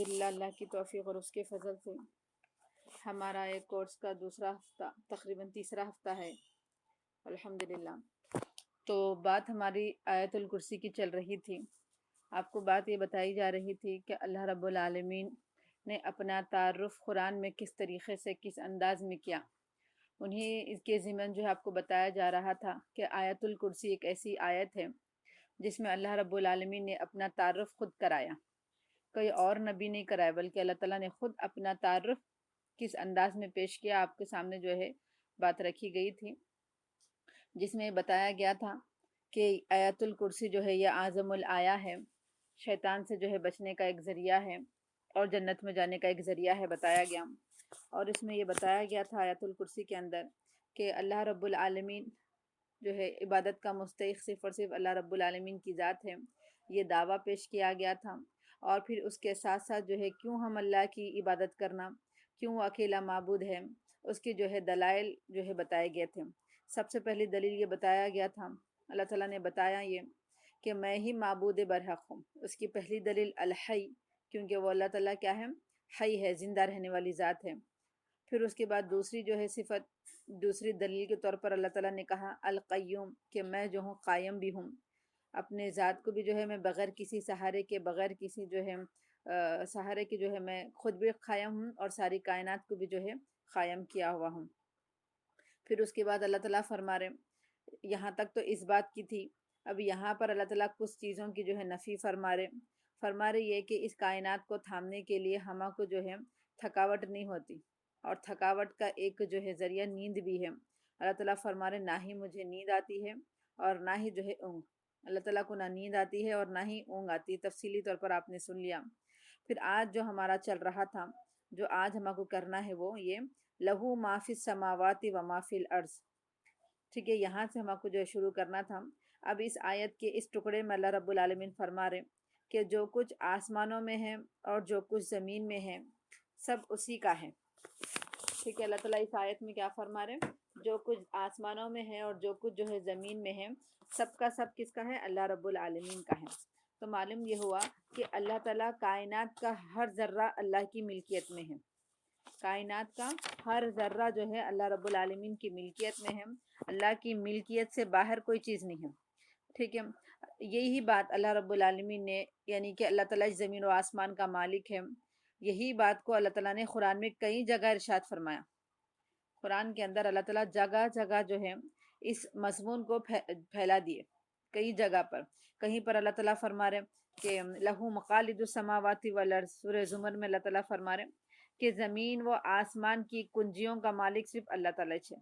الحمدللہ اللہ کی توفیق اور اس کے فضل سے ہمارا ایک کورس کا دوسرا ہفتہ تقریباً تیسرا ہفتہ ہے الحمدللہ۔ تو بات ہماری آیت الکرسی کی چل رہی تھی۔ آپ کو بات یہ بتائی جا رہی تھی کہ اللہ رب العالمین نے اپنا تعارف قرآن میں کس طریقے سے کس انداز میں کیا، انہیں اس کے ضمن جو ہے آپ کو بتایا جا رہا تھا کہ آیت الکرسی ایک ایسی آیت ہے جس میں اللہ رب العالمین نے اپنا تعارف خود کرایا، کوئی اور نبی نہیں کرایا، بلکہ اللہ تعالیٰ نے خود اپنا تعارف کس انداز میں پیش کیا آپ کے سامنے جو ہے بات رکھی گئی تھی، جس میں بتایا گیا تھا کہ آیت الکرسی جو ہے یہ اعظم الآیہ ہے، شیطان سے جو ہے بچنے کا ایک ذریعہ ہے اور جنت میں جانے کا ایک ذریعہ ہے بتایا گیا۔ اور اس میں یہ بتایا گیا تھا آیت الکرسی کے اندر کہ اللہ رب العالمین جو ہے عبادت کا مستحق صرف اور صرف اللہ رب العالمین کی ذات ہے، یہ دعویٰ پیش کیا گیا تھا۔ اور پھر اس کے ساتھ ساتھ جو ہے کیوں ہم اللہ کی عبادت کرنا، کیوں وہ اکیلا معبود ہے، اس کی جو ہے دلائل جو ہے بتائے گئے تھے۔ سب سے پہلی دلیل یہ بتایا گیا تھا، اللہ تعالیٰ نے بتایا یہ کہ میں ہی معبود برحق ہوں۔ اس کی پہلی دلیل الحی، کیونکہ وہ اللہ تعالیٰ کیا ہے، حی ہے، زندہ رہنے والی ذات ہے۔ پھر اس کے بعد دوسری جو ہے صفت، دوسری دلیل کے طور پر اللہ تعالیٰ نے کہا القیوم، کہ میں جو ہوں قائم بھی ہوں، اپنے ذات کو بھی جو ہے میں بغیر کسی سہارے کے، بغیر کسی جو ہے سہارے کے جو ہے میں خود بھی قائم ہوں اور ساری کائنات کو بھی جو ہے قائم کیا ہوا ہوں۔ پھر اس کے بعد اللہ تعالیٰ فرما رہے، یہاں تک تو اس بات کی تھی، اب یہاں پر اللہ تعالیٰ کچھ چیزوں کی جو ہے نفی فرما رہے یہ کہ اس کائنات کو تھامنے کے لیے ہمیں کو جو ہے تھکاوٹ نہیں ہوتی، اور تھکاوٹ کا ایک جو ہے ذریعہ نیند بھی ہے۔ اللہ تعالیٰ فرما رہے نہ ہی مجھے نیند آتی ہے اور نہ ہی جو ہے اونگ، اللہ تعالیٰ کو نہ نیند آتی ہے اور نہ ہی اونگ آتی ہے، تفصیلی طور پر آپ نے سن لیا۔ پھر آج جو ہمارا چل رہا تھا، جو آج ہمیں کو کرنا ہے وہ یہ لہو ما فی السماوات و ما فی الارض، ٹھیک ہے، یہاں سے ہمیں کو جو ہے شروع کرنا تھا۔ اب اس آیت کے اس ٹکڑے میں اللہ رب العالمین فرما رہے کہ جو کچھ آسمانوں میں ہے اور جو کچھ زمین میں ہے سب اسی کا ہے، ٹھیک ہے۔ اللہ تعالیٰ اس آیت میں کیا فرما رہے، جو کچھ آسمانوں میں ہے اور جو کچھ جو ہے زمین میں ہے سب کا سب کس کا ہے، اللہ رب العالمین کا ہے۔ تو معلوم یہ ہوا کہ اللہ تعالیٰ کائنات کا ہر ذرہ اللہ کی ملکیت میں ہے، کائنات کا ہر ذرہ جو ہے اللہ رب العالمین کی ملکیت میں ہے، اللہ کی ملکیت سے باہر کوئی چیز نہیں ہے، ٹھیک ہے۔ یہی بات اللہ رب العالمین نے، یعنی کہ اللہ تعالیٰ زمین و آسمان کا مالک ہے، یہی بات کو اللہ تعالیٰ نے قرآن میں کئی جگہ ارشاد فرمایا۔ قرآن کے اندر اللہ تعالیٰ جگہ جگہ جو ہے اس مضمون کو پھیلا دیے، کئی جگہ پر۔ کہیں پر اللہ تعالیٰ فرما رہے کہ لہو مقالد السماوات والارض، سورہ زمر میں اللہ تعالیٰ فرما رہے کہ زمین و آسمان کی کنجیوں کا مالک صرف اللہ تعالیٰ ہے۔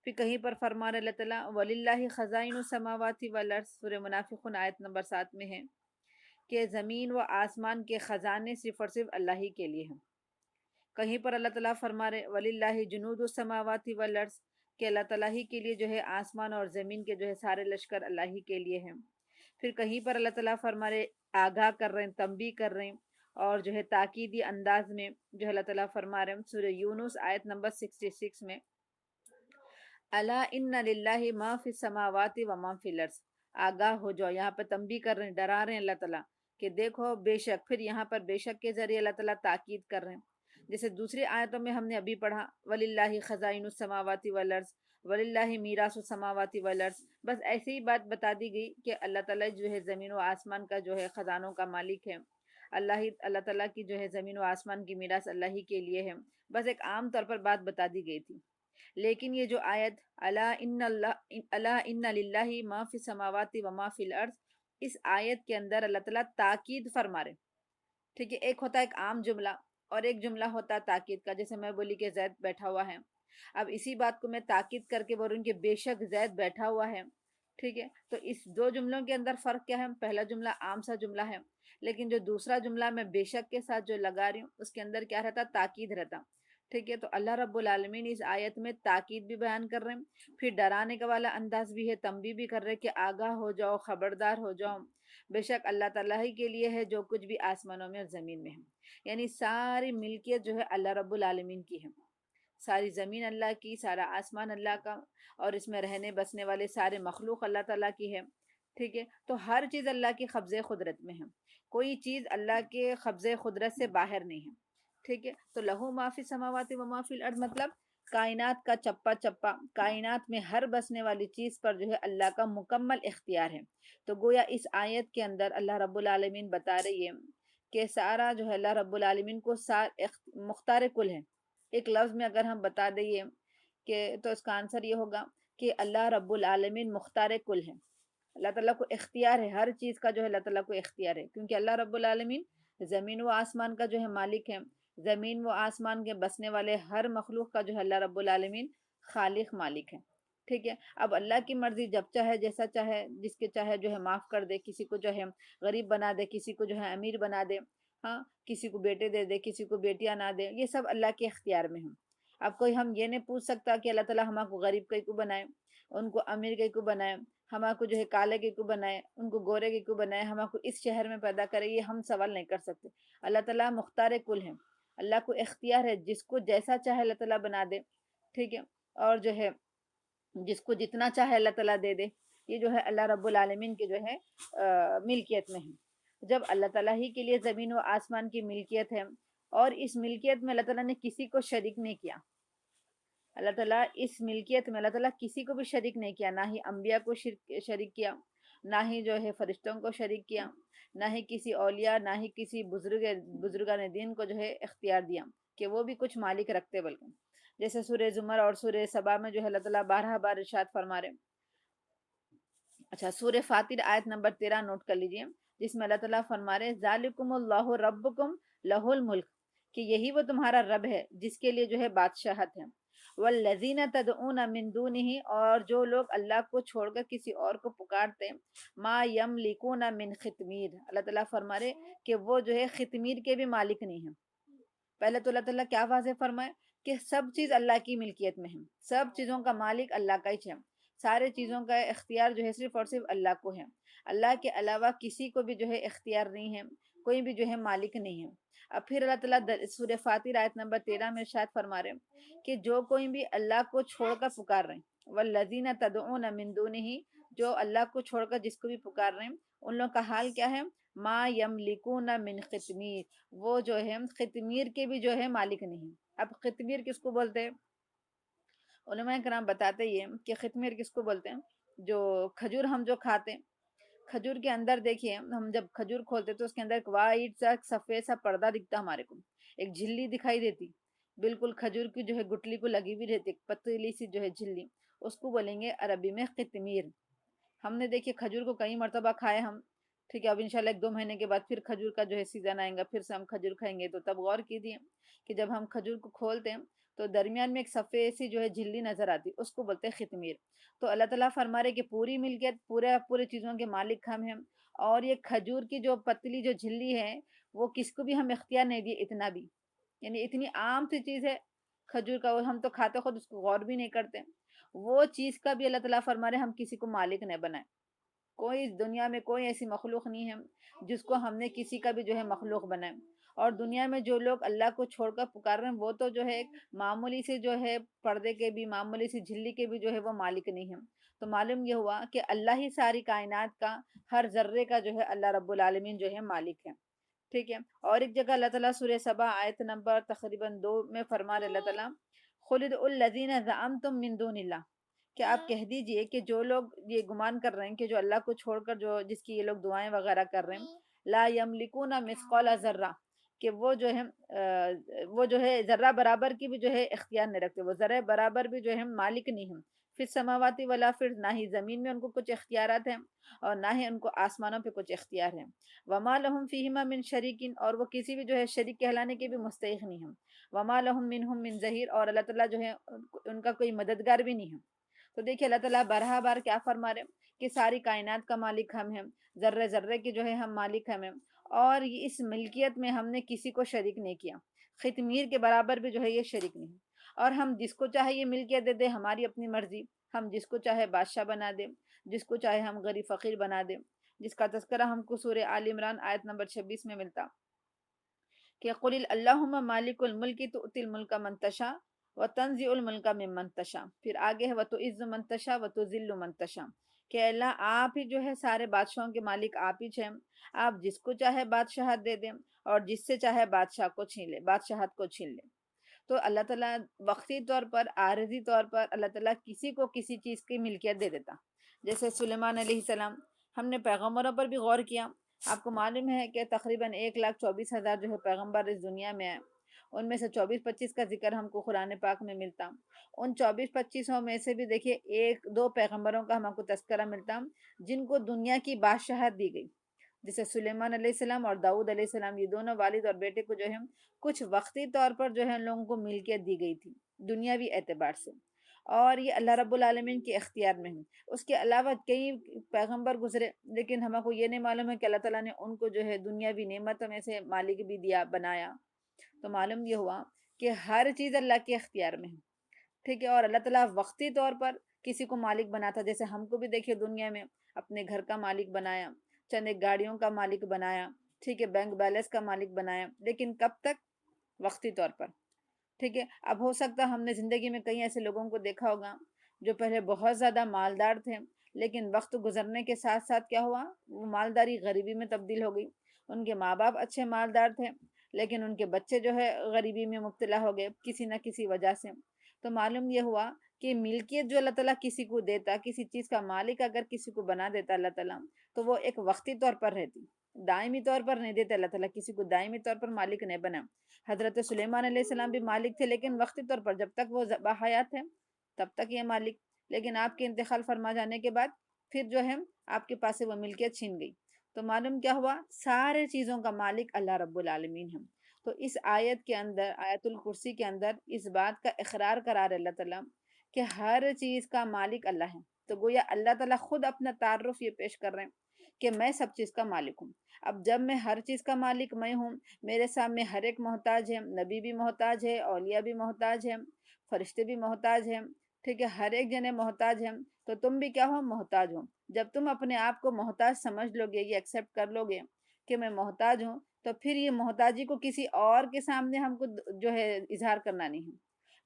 پھر کہیں پر فرما رہے اللہ تعالیٰ وَلِلَّهِ خَزَائِنُ السَّمَاوَاتِ وَالْأَرْضِ، سورہ منافقون آیت نمبر 7 میں ہے کہ زمین و آسمان کے خزانے صرف اور صرف اللہ ہی کے لیے ہیں۔ کہیں پر اللہ تعالیٰ فرما رہے وَلِلَّهِ جُنُودُ السَّمَاوَاتِ وَالْأَرْضِ، کہ اللہ تعالیٰ ہی کے لیے جو ہے آسمان اور زمین کے جو ہے سارے لشکر اللہ ہی کے لیے ہیں۔ پھر کہیں پر اللہ تعالیٰ فرما رہے، آگاہ کر رہے ہیں، تنبیہ کر رہے ہیں، اور جو ہے تاکیدی انداز میں جو اللہ تعالیٰ فرما رہے ہیں سورہ یونس آیت نمبر 66 میں الا ان للہ ما فی السماوات و ما فی الارض، آگاہ ہو جاؤ، یہاں پہ تنبیہ کر رہے ہیں، ڈرا رہے ہیں اللہ تعالیٰ کہ دیکھو بے شک، پھر یہاں پر بے شک کے ذریعے اللہ تعالیٰ تاکید کر رہے ہیں۔ جیسے دوسری آیتوں میں ہم نے ابھی پڑھا وَلِلَّهِ خَزَائِنُ السَّمَاوَاتِ وَالْأَرْضِ وَلِلَّهِ مِيرَاثُ السَّمَاوَاتِ وَالْأَرْضِ، بس ایسے ہی بات بتا دی گئی کہ اللہ تعالیٰ جو ہے زمین و آسمان کا جو ہے خزانوں کا مالک ہے، اللہ تعالیٰ کی جو ہے زمین و آسمان کی میراث اللہ ہی کے لیے ہے، بس ایک عام طور پر بات بتا دی گئی تھی۔ لیکن یہ جو آیت الا ان للہ ما فی السماوات و ما فی الارض، اس آیت کے اندر اللہ تعالیٰ تاکید فرما رہے، ٹھیک ہے۔ ایک ہوتا ہے ایک عام جملہ اور ایک جملہ ہوتا ہے تاکید کا، جیسے میں بولی کہ زید بیٹھا ہوا ہے، اب اسی بات کو میں تاکید کر کے بول رہی ہوں کہ بے شک زید بیٹھا ہوا ہے، ٹھیک ہے۔ تو اس دو جملوں کے اندر فرق کیا ہے، پہلا جملہ عام سا جملہ ہے، لیکن جو دوسرا جملہ میں بے شک کے ساتھ جو لگا رہی ہوں اس کے اندر کیا رہتا، تاکید رہتا، ٹھیک ہے۔ تو اللہ رب العالمین اس آیت میں تاکید بھی بیان کر رہے ہیں، پھر ڈرانے کا والا انداز بھی ہے، تنبیہ بھی کر رہے ہیں کہ آگاہ ہو جاؤ، خبردار ہو جاؤ، بے شک اللہ تعالیٰ ہی کے لیے ہے جو کچھ بھی آسمانوں میں اور زمین میں ہے، یعنی ساری ملکیت جو ہے اللہ رب العالمین کی ہے، ساری زمین اللہ کی، سارا آسمان اللہ کا، اور اس میں رہنے بسنے والے سارے مخلوق اللہ تعالیٰ کی ہے، ٹھیک ہے۔ تو ہر چیز اللہ کی قبضے قدرت میں ہے، کوئی چیز اللہ کے قبضے قدرت سے باہر نہیں ہے، ٹھیک ہے. تو لہو ما فی السماوات و ما فی الارض مطلب کائنات کا چپا چپا، کائنات میں ہر بسنے والی چیز پر جو ہے اللہ کا مکمل اختیار ہے. تو گویا اس آیت کے اندر اللہ رب العالمین بتا رہی ہے کہ سارا جو ہے اللہ رب العالمین کو مختار کل ہے. ایک لفظ میں اگر ہم بتا دیں کہ تو اس کا آنسر یہ ہوگا کہ اللہ رب العالمین مختار کل ہے. اللہ تعالیٰ کو اختیار ہے، ہر چیز کا جو ہے اللہ تعالیٰ کو اختیار ہے، کیونکہ اللہ رب العالمین زمین و آسمان کا جو ہے مالک ہے. زمین و آسمان کے بسنے والے ہر مخلوق کا جو ہے اللہ رب العالمین خالق مالک ہے، ٹھیک ہے. اب اللہ کی مرضی جب چاہے جیسا چاہے جس کے چاہے جو ہے معاف کر دے، کسی کو جو ہے غریب بنا دے، کسی کو جو ہے امیر بنا دے، ہاں کسی کو بیٹے دے دے، کسی کو بیٹیاں نہ دے، یہ سب اللہ کے اختیار میں ہیں. اب کوئی ہم یہ نہیں پوچھ سکتا کہ اللہ تعالیٰ ہمارے کو غریب کئی کو بنائے، ان کو امیر کئی کو بنائے، ہمارے کو جو ہے کالے کے کو بنائے، ان کو گورے کے کو بنائے، ہمارے کو اس شہر میں پیدا کرے. یہ ہم سوال نہیں کر سکتے. اللہ تعالیٰ مختار کل ہے، اللہ کو اختیار ہے، جس کو جیسا چاہے اللہ تعالیٰ بنا دے، ٹھیک ہے. اور جو ہے جس کو جتنا چاہے اللہ تعالیٰ دے دے. یہ جو ہے اللہ رب العالمین کے جو ہے ملکیت میں ہے. جب اللہ تعالیٰ ہی کے لیے زمین و آسمان کی ملکیت ہے، اور اس ملکیت میں اللہ تعالیٰ نے کسی کو شریک نہیں کیا. اللہ تعالیٰ اس ملکیت میں اللہ تعالیٰ کسی کو بھی شریک نہیں کیا، نہ ہی انبیاء کو شریک کیا، نہ ہی جو ہے فرشتوں کو شریک کیا، نہ ہی کسی اولیاء، نہ ہی کسی بزرگان دین کو جو ہے اختیار دیا کہ وہ بھی کچھ مالک رکھتے. بلکہ جیسے سورہ زمر اور سورہ سبا میں جو ہے اللہ تعالیٰ 12 بار ارشاد فرما رہے. اچھا، سورہ فاطر آیت نمبر 13 نوٹ کر لیجئے، جس میں اللہ تعالیٰ فرما رہے ذالکم اللہ ربکم لہ الملک، کہ یہی وہ تمہارا رب ہے جس کے لیے جو ہے بادشاہت ہے. والذین تدعون من دونہ، اور جو لوگ اللہ کو چھوڑ کر کسی اور کو پکارتے، ما یملکون من خطمیر، اللہ تعالیٰ فرما رہے کہ وہ جو ہے خطمیر کے بھی مالک نہیں ہیں. پہلے تو اللہ تعالیٰ کیا واضح فرمائے کہ سب چیز اللہ کی ملکیت میں ہے، سب چیزوں کا مالک اللہ کا ہی ہے، سارے چیزوں کا اختیار جو ہے صرف اور صرف اللہ کو ہے. اللہ کے علاوہ کسی کو بھی جو ہے اختیار نہیں ہے، کوئی بھی جو ہے مالک نہیں ہے. اب پھر اللہ تعالیٰ سورہ فاطر آیت نمبر 13 میں ارشاد فرما رہے کہ جو کوئی بھی اللہ کو چھوڑ کر پکار رہے ہیں، والذین تدعون من دونہ، جو اللہ کو چھوڑ کر جس کو بھی پکار رہے ہیں، ان لوگوں کا حال کیا ہے؟ ما یملکون من خطمیر، وہ جو ہے خطمیر کے بھی جو ہے مالک نہیں. اب خطمیر کس کو بولتے ہیں؟ علماء کرام بتاتے یہ کہ خطمیر کس کو بولتے ہیں؟ جو کھجور ہم جو کھاتے ہیں، کھجور کے اندر دیکھیے، ہم جب کھجور کھولتے تو اس کے اندر ایک وائٹ سا سفید سا پردہ دکھتا ہمارے کو، ایک جھلی دکھائی دیتی، بالکل کھجور کی جو ہے گٹلی کو لگی بھی رہتی، ایک پتلی سی جو ہے جھلی، اس کو بولیں گے عربی میں خطمیر. ہم نے دیکھیے کھجور کو کئی مرتبہ کھائے ہم، ٹھیک ہے. اب انشاءاللہ 1-2 مہینے کے بعد پھر کھجور کا جو ہے سیزن آئے گا، پھر سے ہم کھجور کھائیں گے. تو تب غور کیجیے کہ جب ہم کھجور کو کھولتے ہیں تو درمیان میں ایک سفید سی جو ہے جھلی نظر آتی، اس کو بولتے ہیں خطمیر. تو اللہ تعالیٰ فرما رہے کہ پوری ملکیت، پورے چیزوں کے مالک ہم ہیں، اور یہ کھجور کی جو پتلی جو جھلی ہے وہ کس کو بھی ہم اختیار نہیں دیے اتنا بھی، یعنی اتنی عام سی چیز ہے کھجور کا، ہم تو کھاتے خود اس کو غور بھی نہیں کرتے. وہ چیز کا بھی اللہ تعالیٰ فرما رہے ہم کسی کو مالک نہیں بنائے. کوئی دنیا میں کوئی ایسی مخلوق نہیں ہے جس کو ہم نے کسی کا بھی جو ہے مخلوق بنائے. اور دنیا میں جو لوگ اللہ کو چھوڑ کر پکار رہے ہیں وہ تو جو ہے معمولی سے جو ہے پردے کے بھی، معمولی سی جھلی کے بھی جو ہے وہ مالک نہیں ہیں. تو معلوم یہ ہوا کہ اللہ ہی ساری کائنات کا، ہر ذرے کا جو ہے اللہ رب العالمین جو ہے مالک ہے، ٹھیک ہے. اور ایک جگہ اللہ تعالیٰ سورہ سبا آیت نمبر تقریباً 2 میں فرما رہے اللہ تعالیٰ خلد الذین زعمتم من دون اللہ، کہ آپ کہہ دیجئے کہ جو لوگ یہ گمان کر رہے ہیں کہ جو اللہ کو چھوڑ کر جو جس کی یہ لوگ دعائیں وغیرہ کر رہے ہیں، لا یملکون مثقال ذرہ، کہ وہ جو ہے ذرہ برابر کی بھی جو ہے اختیار نہیں رکھتے، وہ ذرہ برابر بھی جو ہے مالک نہیں ہیں. پھر سماواتی ولا، پھر نہ ہی زمین میں ان کو کچھ اختیارات ہیں اور نہ ہی ان کو آسمانوں پہ کچھ اختیار ہیں. وما لهم فیہما من شریکن، اور وہ کسی بھی جو ہے شریک کہلانے کے بھی مستحق نہیں ہیں. وما لهم منہم من ظہیر، اور اللہ تعالیٰ جو ہے ان کا کوئی مددگار بھی نہیں ہے. تو دیکھیے اللہ تعالیٰ 12 بار کیا فرما رہے کہ ساری کائنات کا مالک ہم ہیں، ذرے ذرے کے جو ہے ہم مالک ہم ہیں، اور اس ملکیت میں ہم نے کسی کو شریک نہیں کیا، خطمیر کے برابر بھی جو ہے یہ شریک نہیں. اور ہم جس کو چاہے یہ ملکیت دے دے، ہماری اپنی مرضی، ہم جس کو چاہے بادشاہ بنا دے، جس کو چاہے ہم غریب فقیر بنا دے، جس کا تذکرہ ہم کو سورہ آل عمران آیت نمبر 26 میں ملتا کہ قل اللہم مالک الملک تؤتی الملک من تشاء وتنزع الملک ممن تشاء. پھر آگے ہے وتعز من تشاء وتذل من تشاء، کہ اللہ آپ ہی جو ہے سارے بادشاہوں کے مالک آپ ہی ہیں، آپ جس کو چاہے بادشاہت دے دیں اور جس سے چاہے بادشاہ کو چھین لے، بادشاہت کو چھین لے۔ تو اللہ تعالیٰ وقتی طور پر، عارضی طور پر اللہ تعالیٰ کسی کو کسی چیز کی ملکیت دے دیتا، جیسے سلیمان علیہ السلام۔ ہم نے پیغمبروں پر بھی غور کیا، آپ کو معلوم ہے کہ تقریباً 1,24,000 جو ہے پیغمبر اس دنیا میں ہیں، ان میں سے 24-25 کا ذکر ہم کو قرآن پاک میں ملتا۔ ان 24-25 میں سے بھی دیکھیے ایک دو پیغمبروں کا ہم کو تذکرہ ملتا جن کو دنیا کی بادشاہت دی گئی، جیسے سلیمان علیہ السلام اور داؤد علیہ السلام، یہ دونوں والد اور بیٹے کو جو ہے کچھ وقتی طور پر جو ہے ان لوگوں کو ملکیت دی گئی تھی دنیاوی اعتبار سے، اور یہ اللہ رب العالمین کے اختیار میں ہے۔ اس کے علاوہ کئی پیغمبر گزرے، لیکن ہم کو یہ نہیں معلوم ہے کہ اللہ تعالیٰ نے ان کو جو ہے دنیاوی نعمتوں میں سے مالک بھی دیا، بنایا۔ تو معلوم یہ ہوا کہ ہر چیز اللہ کے اختیار میں ہے، ٹھیک ہے۔ اور اللہ تعالیٰ وقتی طور پر کسی کو مالک بناتا، جیسے ہم کو بھی دیکھیے دنیا میں اپنے گھر کا مالک بنایا، چند ایک گاڑیوں کا مالک بنایا، ٹھیک ہے، بینک بیلنس کا مالک بنایا، لیکن کب تک؟ وقتی طور پر، ٹھیک ہے۔ اب ہو سکتا ہم نے زندگی میں کئی ایسے لوگوں کو دیکھا ہوگا جو پہلے بہت زیادہ مالدار تھے، لیکن وقت گزرنے کے ساتھ ساتھ کیا ہوا، وہ مالداری غریبی میں تبدیل ہو گئی۔ ان کے ماں باپ اچھے مالدار تھے، لیکن ان کے بچے جو ہے غریبی میں مبتلا ہو گئے کسی نہ کسی وجہ سے۔ تو معلوم یہ ہوا کہ ملکیت جو اللہ تعالیٰ کسی کو دیتا، کسی چیز کا مالک اگر کسی کو بنا دیتا اللہ تعالیٰ، تو وہ ایک وقتی طور پر رہتی، دائمی طور پر نہیں دیتے۔ اللہ تعالیٰ کسی کو دائمی طور پر مالک نہیں بنا۔ حضرت سلیمان علیہ السلام بھی مالک تھے، لیکن وقتی طور پر، جب تک وہ باحیات ہیں تب تک یہ مالک، لیکن آپ کے انتقال فرما جانے کے بعد پھر جو ہے آپ کے پاس سے وہ ملکیت چھین گئی۔ تو معلوم کیا ہوا، سارے چیزوں کا مالک اللہ رب العالمین ہے۔ تو اس آیت کے اندر، آیت الکرسی کے اندر اس بات کا اقرار کرا رہے اللہ تعالیٰ کہ ہر چیز کا مالک اللہ ہے۔ تو گویا اللہ تعالیٰ خود اپنا تعارف یہ پیش کر رہے ہیں کہ میں سب چیز کا مالک ہوں۔ اب جب میں ہر چیز کا مالک میں ہوں، میرے سامنے ہر ایک محتاج ہے، نبی بھی محتاج ہے، اولیاء بھی محتاج ہے، فرشتے بھی محتاج ہیں، ٹھیک ہے، ہر ایک جنے محتاج ہیں، تو تم بھی کیا ہو، محتاج ہو۔ جب تم اپنے آپ کو محتاج سمجھ لو گے، یہ ایکسیپٹ کر لو گے کہ میں محتاج ہوں، تو پھر یہ محتاجی کو کسی اور کے سامنے ہم کو جو ہے اظہار کرنا نہیں ہے،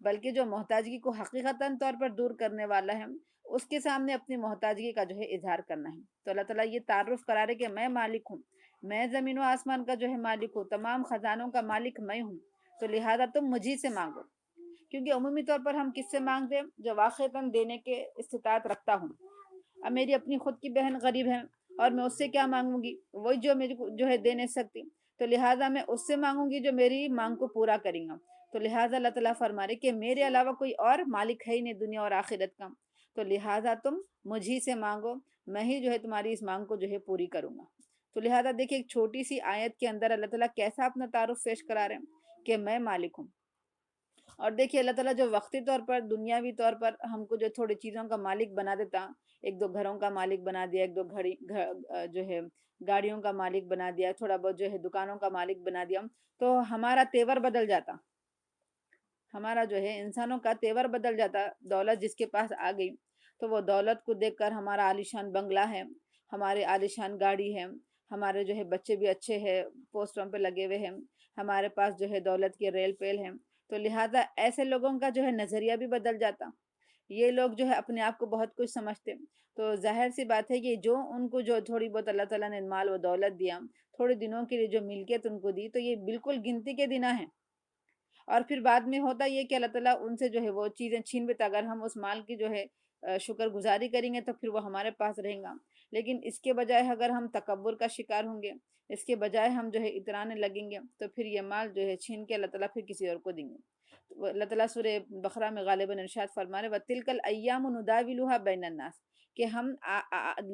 بلکہ جو محتاجگی کو حقیقتاً طور پر دور کرنے والا ہے، اس کے سامنے اپنی محتاجگی کا جو ہے اظہار کرنا ہے۔ تو اللہ تعالیٰ یہ تعارف کرا رہے کہ میں مالک ہوں، میں زمین و آسمان کا جو ہے مالک ہوں، تمام خزانوں کا مالک میں ہوں، تو لہٰذا تم مجھی سے مانگو۔ کیونکہ عمومی طور پر ہم کس سے مانگتے ہیں؟ جو واقعتاً دینے کے استطاعت رکھتا ہوں۔ اب میری اپنی خود کی بہن غریب ہے اور میں اس سے کیا مانگوں گی؟ وہی جو میرے کو جو ہے دے نہیں سکتی، تو لہٰذا میں اس سے مانگوں گی جو میری مانگ کو پورا کریں گا۔ تو لہٰذا اللہ تعالیٰ فرما رہے کہ میرے علاوہ کوئی اور مالک ہے ہی نہیں دنیا اور آخرت کا، تو لہٰذا تم مجھی سے مانگو، میں ہی جو ہے تمہاری اس مانگ کو جو ہے پوری کروں گا۔ تو لہٰذا دیکھیں ایک چھوٹی سی آیت کے اندر اللہ تعالیٰ کیسا اپنا تعارف پیش کرا رہے ہیں کہ میں مالک ہوں۔ اور دیکھیے اللہ تعالیٰ جو وقتی طور پر، دنیاوی طور پر ہم کو جو تھوڑی چیزوں کا مالک بنا دیتا، ایک دو گھروں کا مالک بنا دیا، ایک دو جو ہے گاڑیوں کا مالک بنا دیا، تھوڑا بہت جو ہے دکانوں کا مالک بنا دیا، تو ہمارا تیور بدل جاتا، ہمارا جو ہے انسانوں کا تیور بدل جاتا۔ دولت جس کے پاس آ گئی تو وہ دولت کو دیکھ کر ہمارا عالیشان بنگلہ ہے، ہمارے عالیشان گاڑی ہے، ہمارے جو ہے بچے بھی اچھے ہیں، پوسٹوں پہ لگے ہوئے ہیں، ہمارے پاس جو ہے دولت کے ریل پیل ہیں، تو لہٰذا ایسے لوگوں کا جو ہے نظریہ بھی بدل جاتا۔ یہ لوگ جو ہے اپنے آپ کو بہت کچھ سمجھتے، تو ظاہر سی بات ہے کہ جو ان کو جو تھوڑی بہت اللہ تعالیٰ نے مال و دولت دیا، تھوڑے دنوں کے لیے جو ملکیت ان کو دی، تو یہ بالکل گنتی کے دن ہیں، اور پھر بعد میں ہوتا یہ کہ اللہ تعالیٰ ان سے جو ہے وہ چیزیں چھین لیتا۔ اگر ہم اس مال کی جو ہے شکر گزاری کریں گے تو پھر وہ ہمارے پاس رہیں گا، لیکن اس کے بجائے اگر ہم تکبر کا شکار ہوں گے، اس کے بجائے ہم جو ہے اترانے لگیں گے، تو پھر یہ مال جو ہے چھین کے اللہ تعالیٰ پھر کسی اور کو دیں گے۔ اللہ تعالیٰ سورہ بقرہ میں غالباً ارشاد فرما رہے وَتِلْكَ الْأَيَّامُ نُدَاوِلُهَا بَيْنَ النَّاسِ، کہ ہم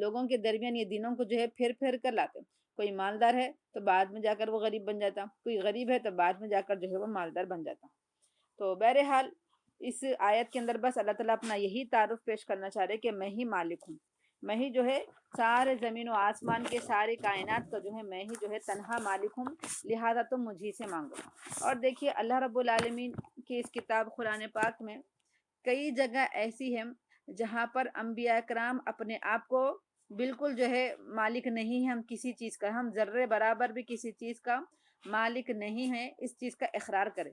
لوگوں کے درمیان یہ دنوں کو جو ہے پھر پھر کر لاتے۔ کوئی مالدار ہے تو بعد میں جا کر وہ غریب بن جاتا، کوئی غریب ہے تو بعد میں جا کر جو ہے وہ مالدار بن جاتا۔ تو بہرحال اس آیت کے اندر بس اللہ تعالیٰ اپنا یہی تعارف پیش کرنا چاہ رہے کہ میں ہی مالک ہوں، میں ہی جو ہے سارے زمین و آسمان کے سارے کائنات کا جو ہے میں ہی جو ہے تنہا مالک ہوں، لہٰذا تم مجھی سے مانگو۔ اور دیکھیے اللہ رب العالمین کی اس کتاب قرآن پاک میں کئی جگہ ایسی ہیں جہاں پر انبیاء کرام اپنے آپ کو بالکل جو ہے مالک نہیں ہیں، ہم کسی چیز کا، ہم ذرے برابر بھی کسی چیز کا مالک نہیں ہیں، اس چیز کا اقرار کریں۔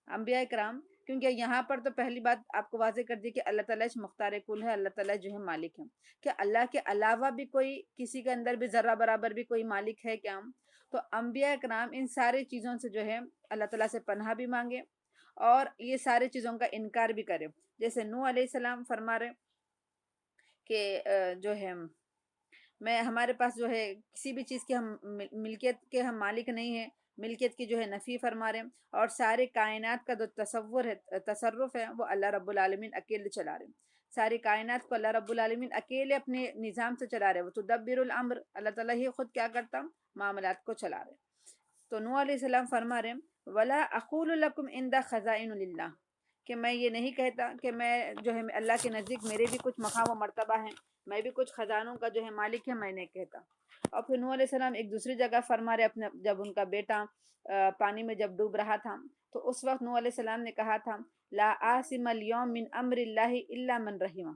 انبیاء کرام کیونکہ یہاں پر تو پہلی بات آپ کو واضح کر دی کہ اللہ تعالیٰ مختار کل ہے، اللہ تعالیٰ جو ہے مالک ہے، کہ اللہ کے علاوہ بھی کوئی کسی کے اندر بھی ذرہ برابر بھی کوئی مالک ہے کیا؟ تو انبیاء کرام ان ساری چیزوں سے جو ہے اللہ تعالیٰ سے پناہ بھی مانگے اور یہ ساری چیزوں کا انکار بھی کرے. جیسے نوح علیہ السلام فرما رہے کہ جو ہے میں ہمارے پاس جو ہے کسی بھی چیز کی ہم ملکیت کے ہم مالک نہیں ہیں، ملکیت کی جو ہے نفی فرما رہے ہیں، اور سارے کائنات کا جو تصرف ہے وہ اللہ رب العالمین اکیلے چلا رہے ہیں. ساری کائنات کو اللہ رب العالمین اکیلے اپنے نظام سے چلا رہے. وہ تدبر الامر، اللہ تعالیٰ ہی خود کیا کرتا معاملات کو چلا رہے. تو نوح علیہ السلام فرما رہے ہیں ولا اقول لکم عند خزائن اللہ، کہ میں یہ نہیں کہتا کہ میں جو ہے اللہ کے نزدیک میرے بھی کچھ مقام و مرتبہ ہیں، میں بھی کچھ خزانوں کا جو ہے مالک ہے، میں نہیں کہتا. اور پھر نوح علیہ السلام ایک دوسری جگہ فرما رہے اپنے، جب ان کا بیٹا پانی میں جب ڈوب رہا تھا تو اس وقت نوح علیہ السلام نے کہا تھا لا عاصم اليوم من امر اللہ الا من رحمہ،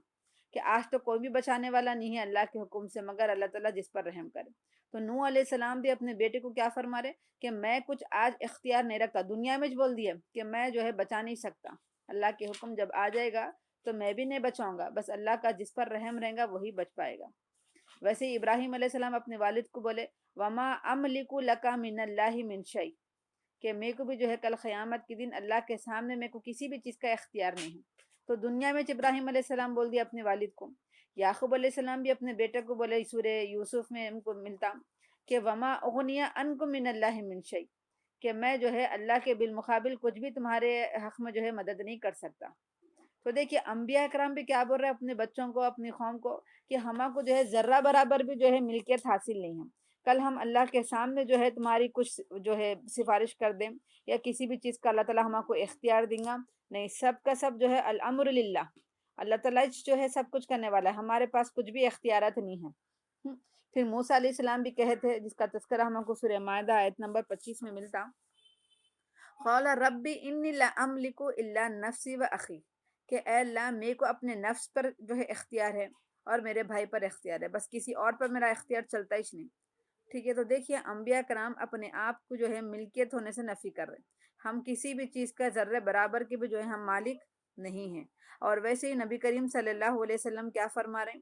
کہ آج تو کوئی بھی بچانے والا نہیں ہے اللہ کے حکم سے مگر اللہ تعالیٰ جس پر رحم کرے. تو نوح علیہ السلام بھی اپنے بیٹے کو کیا فرما رہے کہ میں کچھ آج اختیار نہیں رکھتا، دنیا میں بول دیا کہ میں جو ہے بچا نہیں سکتا، اللہ کے حکم جب آ جائے گا تو میں بھی نہیں بچاؤں گا، بس اللہ کا جس پر رحم رہے گا وہی بچ پائے گا. ویسے ہی ابراہیم علیہ السلام اپنے والد کو بولے وما املک لک من اللہ من شیء، کہ میرے کو بھی جو ہے کل قیامت کے دن اللہ کے سامنے میرے کو کسی بھی چیز کا اختیار نہیں ہے. تو دنیا میں ابراہیم علیہ السلام بول دیا اپنے والد کو. یعقوب علیہ السلام بھی اپنے بیٹے کو بولے، سورہ یوسف میں ان کو ملتا کہ وما اغنی عنکم من اللہ من شیء، کہ میں جو ہے اللہ کے بالمقابل کچھ بھی تمہارے حق میں جو ہے مدد نہیں کر سکتا. تو دیکھیے انبیاء کرام بھی کیا بول رہے ہیں اپنے بچوں کو، اپنی قوم کو، کہ ہما کو جو ہے ذرہ برابر بھی جو ہے ملکیت حاصل نہیں ہے. کل ہم اللہ کے سامنے جو ہے تمہاری کچھ جو ہے سفارش کر دیں یا کسی بھی چیز کا اللہ تعالیٰ ہما کو اختیار دیں گا نہیں، سب کا سب جو ہے الامر للہ، اللہ تعالیٰ جو ہے سب کچھ کرنے والا ہے، ہمارے پاس کچھ بھی اختیارات نہیں ہیں. پھر موسیٰ علیہ السلام بھی کہے تھے، جس کا تذکرہ ہم کو سورہ مائدہ آیت نمبر 25 میں ملتا، قال ربی انی لا املک الا نفسی و اخی، کہ اے اللہ میرے کو اپنے نفس پر جو ہے اختیار ہے اور میرے بھائی پر اختیار ہے، بس کسی اور پر میرا اختیار چلتا ہی نہیں. ٹھیک ہے. تو دیکھیے انبیاء کرام اپنے آپ کو جو ہے ملکیت ہونے سے نفی کر رہے ہیں، ہم کسی بھی چیز کا ذرے برابر کے بھی جو ہے ہم مالک نہیں ہیں. اور ویسے ہی نبی کریم صلی اللہ علیہ وسلم کیا فرما رہے ہیں،